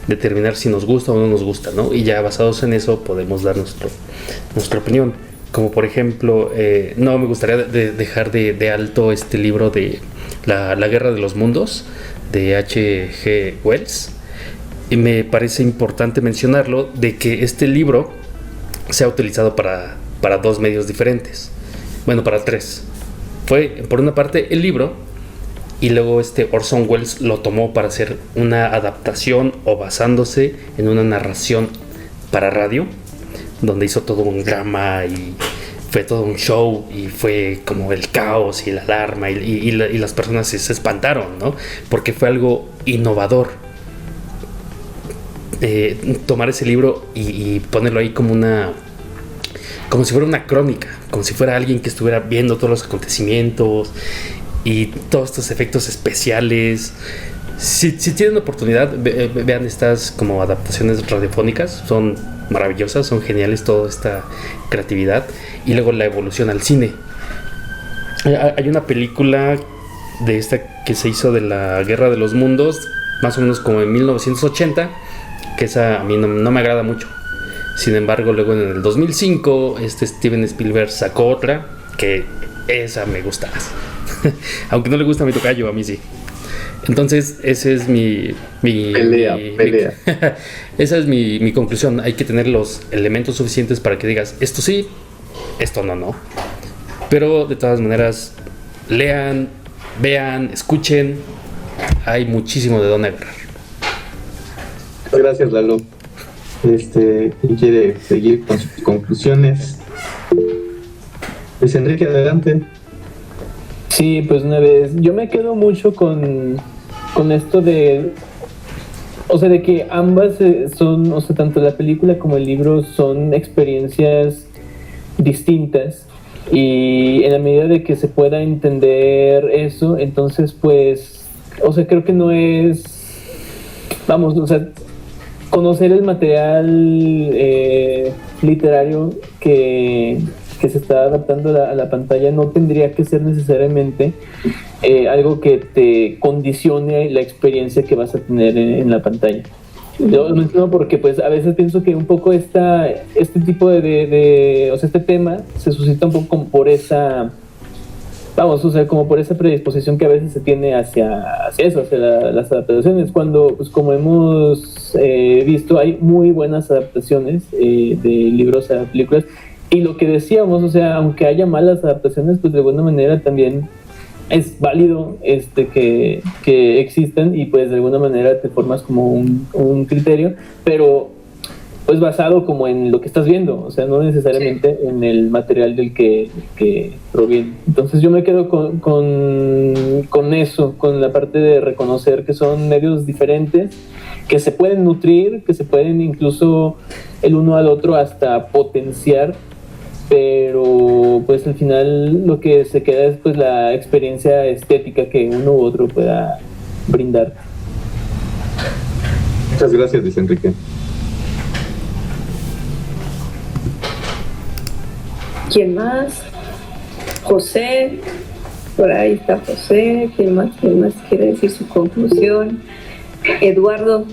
determinar si nos gusta o no nos gusta, ¿no? Y ya basados en eso podemos dar nuestra opinión. Como por ejemplo, no me gustaría dejar de alto este libro de la Guerra de los Mundos de H.G. Wells, y me parece importante mencionarlo, de que este libro se ha utilizado para dos medios diferentes. Bueno, para tres. Fue, por una parte, el libro, y luego Orson Welles lo tomó para hacer una adaptación o basándose en una narración para radio, donde hizo todo un drama y fue todo un show y fue como el caos y la alarma y las personas se espantaron, ¿no? Porque fue algo innovador. Tomar ese libro y ponerlo ahí como si fuera una crónica, como si fuera alguien que estuviera viendo todos los acontecimientos y todos estos efectos especiales. Si tienen oportunidad, vean estas como adaptaciones radiofónicas, son maravillosas, son geniales, toda esta creatividad. Y luego la evolución al cine. Hay una película de esta que se hizo de la Guerra de los Mundos, más o menos como en 1980, que esa a mí no me agrada mucho. Sin embargo, luego en el 2005 Steven Spielberg sacó otra que esa me gusta más. Aunque no le gusta a mi tocayo, a mí sí. Entonces, ese es mi pelea. Esa es mi conclusión. Hay que tener los elementos suficientes para que digas, esto sí, esto no. Pero de todas maneras, lean, vean, escuchen. Hay muchísimo de dónde agarrar. Gracias, Lalo. ¿Quiere seguir con sus conclusiones? Luis Enrique, adelante. Sí, pues una vez, yo me quedo mucho con esto de, o sea, de que ambas son, o sea, tanto la película como el libro son experiencias distintas, y en la medida de que se pueda entender eso, entonces pues, o sea, creo que no es, vamos, o sea, conocer el material literario que se está adaptando a la pantalla no tendría que ser necesariamente algo que te condicione la experiencia que vas a tener en la pantalla. Yo lo menciono porque pues a veces pienso que un poco este tipo de o sea, este tema se suscita un poco como por esa, vamos, o sea, como por esa predisposición que a veces se tiene hacia eso, hacia las adaptaciones, cuando, pues como hemos visto, hay muy buenas adaptaciones de libros a películas. Y lo que decíamos, o sea, aunque haya malas adaptaciones, pues de alguna manera también es válido que existan, y pues de alguna manera te formas como un criterio, pero pues basado como en lo que estás viendo, o sea, no necesariamente en el material del que proviene. Entonces yo me quedo con eso, con la parte de reconocer que son medios diferentes, que se pueden nutrir, que se pueden incluso el uno al otro hasta potenciar, pero pues al final lo que se queda es pues la experiencia estética que uno u otro pueda brindar. Muchas gracias, Luis Enrique. ¿Quién más? José, por ahí está José. ¿Quién más quiere decir su conclusión? Eduardo.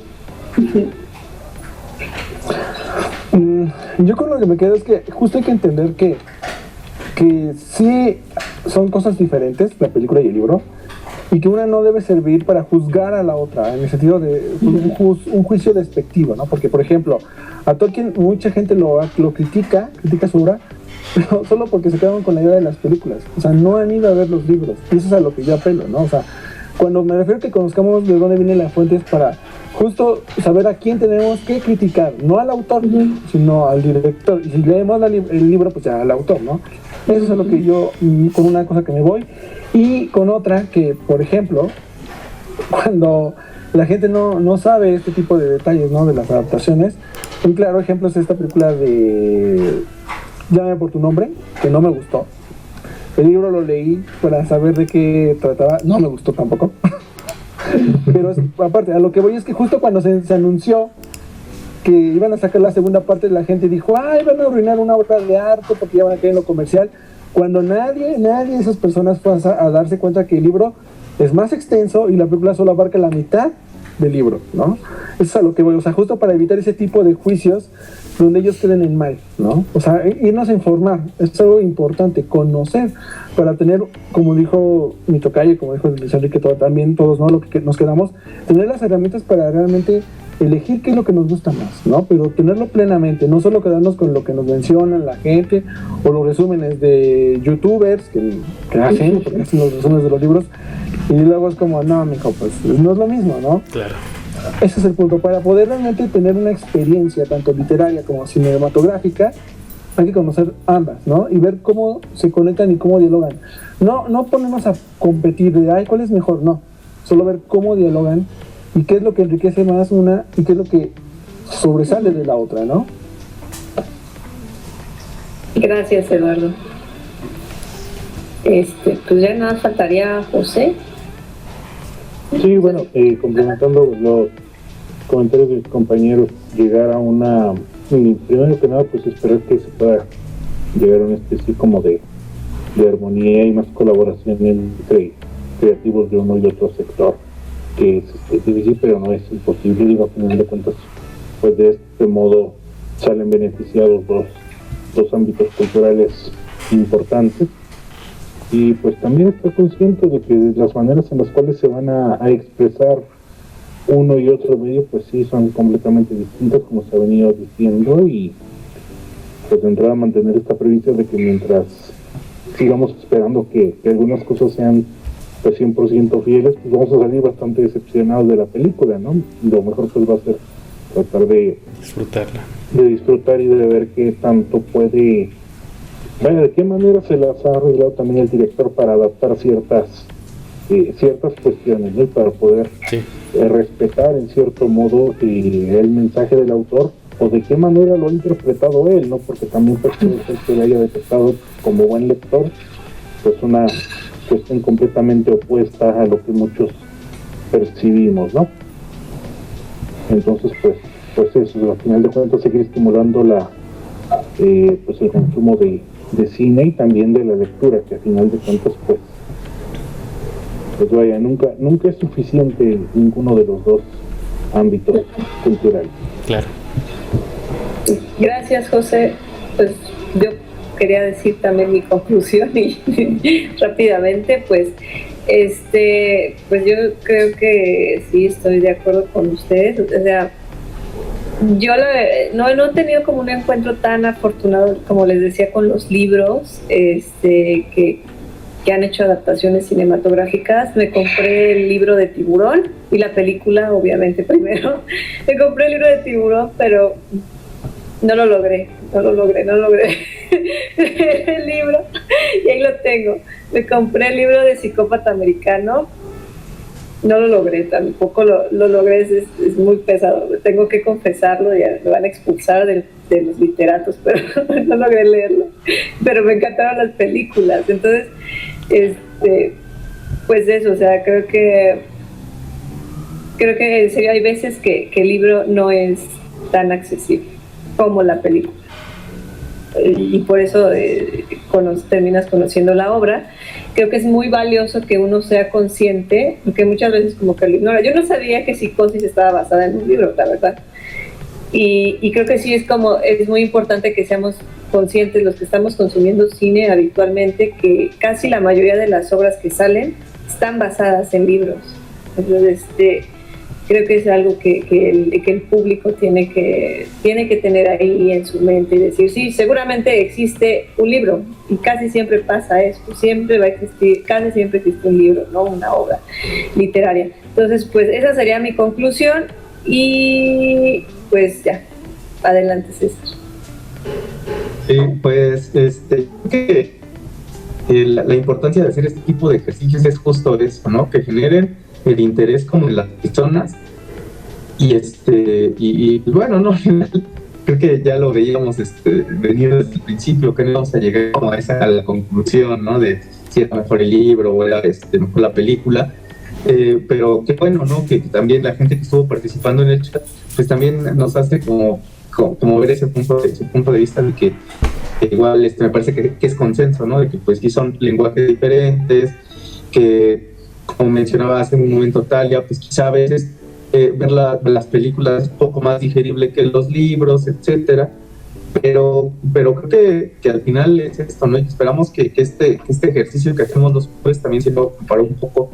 Yo con lo que me quedo es que justo hay que entender que sí son cosas diferentes, la película y el libro, y que una no debe servir para juzgar a la otra, en el sentido de un juicio despectivo, ¿no? Porque, por ejemplo, a Tolkien mucha gente lo critica su obra, pero solo porque se quedaron con la idea de las películas. O sea, no han ido a ver los libros, y eso es a lo que yo apelo, ¿no? O sea, cuando me refiero a que conozcamos de dónde viene la fuente es para justo saber a quién tenemos que criticar, no al autor, sino al director. Y si leemos el libro, pues ya al autor, ¿no? Eso es a lo que yo, con una cosa que me voy. Y con otra que, por ejemplo, cuando la gente no sabe este tipo de detalles, ¿no? De las adaptaciones, un claro ejemplo es esta película de Llámame por tu nombre, que no me gustó. El libro lo leí para saber de qué trataba, no me gustó tampoco. Pero aparte, a lo que voy es que justo cuando se anunció que iban a sacar la segunda parte, la gente dijo, ay, van a arruinar una obra de arte porque ya van a caer en lo comercial, cuando nadie de esas personas fue a darse cuenta que el libro es más extenso y la película solo abarca la mitad del libro, ¿no? Eso es a lo que voy, o sea, justo para evitar ese tipo de juicios donde ellos queden en mal, ¿no? O sea, irnos a informar, es algo importante, conocer, para tener, como dijo mi tocayo, como dijo Luis Enrique, también todos, ¿no? Lo que nos quedamos, tener las herramientas para realmente elegir qué es lo que nos gusta más, ¿no? Pero tenerlo plenamente, no solo quedarnos con lo que nos mencionan la gente o los resúmenes de youtubers que hacen los resúmenes de los libros y luego es como, no, mijo, pues no es lo mismo, ¿no? Claro. Ese es el punto. Para poder realmente tener una experiencia tanto literaria como cinematográfica, hay que conocer ambas, ¿no? Y ver cómo se conectan y cómo dialogan. No ponernos a competir de, ay, ¿cuál es mejor? No. Solo ver cómo dialogan y qué es lo que enriquece más una y qué es lo que sobresale de la otra, ¿no? Gracias, Eduardo. Pues ya nada faltaría José. Sí, bueno, complementando los comentarios de mis compañeros, llegar a una, primero que nada, pues esperar que se pueda llegar a una especie como de armonía y más colaboración entre creativos de uno y otro sector, que es difícil, pero no es imposible. Digo, a final de cuentas, pues de este modo salen beneficiados dos ámbitos culturales importantes. Y pues también estar consciente de que las maneras en las cuales se van a expresar uno y otro medio, pues sí, son completamente distintas, como se ha venido diciendo, y pues de entrada mantener esta premisa de que mientras sigamos esperando que algunas cosas sean pues 100% fieles, pues vamos a salir bastante decepcionados de la película, ¿no? Lo mejor pues va a ser tratar de disfrutar y de ver qué tanto puede, vaya, de qué manera se las ha arreglado también el director para adaptar ciertas cuestiones, ¿no? Para poder respetar en cierto modo el mensaje del autor, o de qué manera lo ha interpretado él, ¿no? Porque también puede ser que le haya detectado como buen lector pues una cuestión completamente opuesta a lo que muchos percibimos, ¿no? Entonces pues eso, al final de cuentas seguir estimulando pues el consumo de cine y también de la lectura, que al final de cuentas pues vaya, nunca es suficiente ninguno de los dos ámbitos culturales. Claro. Gracias, José. Pues yo quería decir también mi conclusión y rápidamente, pues yo creo que sí estoy de acuerdo con ustedes. O sea, yo no he tenido como un encuentro tan afortunado, como les decía, con los libros que han hecho adaptaciones cinematográficas. Me compré el libro de Tiburón y la película, obviamente, primero. Me compré el libro de Tiburón, pero no lo logré el libro, y ahí lo tengo. Me compré el libro de Psicópata Americano, no lo logré, tampoco lo logré, es muy pesado, tengo que confesarlo, ya me van a expulsar de los literatos, pero no logré leerlo, pero me encantaron las películas. Entonces, pues eso, o sea, creo que en serio hay veces que el libro no es tan accesible como la película, y por eso terminas conociendo la obra. Creo que es muy valioso que uno sea consciente, porque muchas veces como que lo ignora. Yo no sabía que Psicosis estaba basada en un libro, la verdad, y creo que sí es muy importante que seamos conscientes, los que estamos consumiendo cine habitualmente, que casi la mayoría de las obras que salen están basadas en libros. Entonces creo que es algo que el público tiene que tener ahí en su mente y decir, sí, seguramente existe un libro, y casi siempre pasa esto, siempre va a existir, casi siempre existe un libro, no una obra literaria. Entonces, pues esa sería mi conclusión, y pues ya, adelante, César. Sí, pues creo que la importancia de hacer este tipo de ejercicios es justo eso, ¿no? Que generen el interés como en las personas, y bueno, no, al final creo que ya lo veíamos venir desde el principio, que no íbamos a llegar como a la conclusión, ¿no? De si era mejor el libro o era mejor la película, pero qué bueno, ¿no? Que también la gente que estuvo participando en el chat pues también nos hace como ver ese punto de vista de que igual me parece que es consenso, ¿no? De que pues sí son lenguajes diferentes, que como mencionaba hace un momento Talia, pues quizá a veces ver las películas es un poco más digerible que los libros, etcétera, pero creo que al final es esto, ¿no? Y esperamos que este ejercicio que hacemos los jueves también sirva para un poco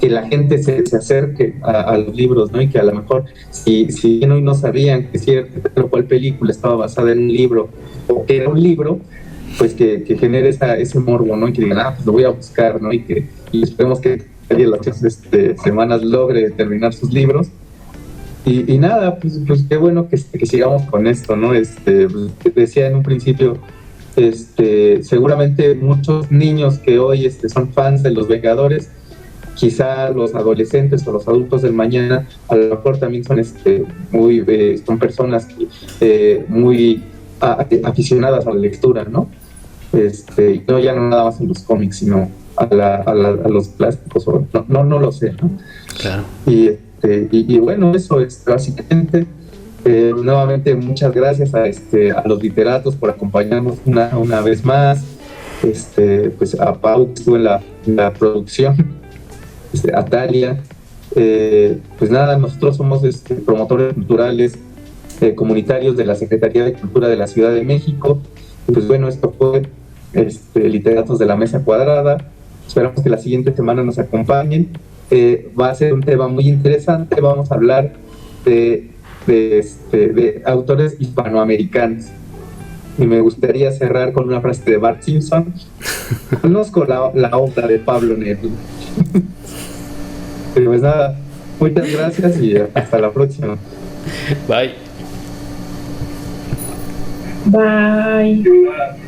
que la gente se acerque a los libros, ¿no? Y que a lo mejor, si bien hoy no sabían que cierta o cual película estaba basada en un libro o que era un libro, pues que genere ese morbo, ¿no? Y que digan, pues lo voy a buscar, ¿no? Y esperemos que alguien las próximas semanas logre terminar sus libros. Y nada, pues qué bueno que sigamos con esto, ¿no? Decía en un principio, seguramente muchos niños que hoy son fans de los Vengadores, quizá los adolescentes o los adultos del mañana, a lo mejor también son son personas muy aficionadas a la lectura, ¿no? No ya no nada más en los cómics, sino a los plásticos, o no lo sé, ¿no? Claro. Y bueno, eso es básicamente. Nuevamente muchas gracias a los literatos por acompañarnos una vez más, pues a Pau, que estuvo en la producción, a Talia. Pues nada, nosotros somos promotores culturales comunitarios de la Secretaría de Cultura de la Ciudad de México. Pues bueno, esto fue Literatos de la Mesa Cuadrada. Esperamos que la siguiente semana nos acompañen. Va a ser un tema muy interesante. Vamos a hablar de autores hispanoamericanos. Y me gustaría cerrar con una frase de Bart Simpson. Conozco la obra de Pablo Neruda. Pues nada, muchas gracias y hasta la próxima. Bye. Bye.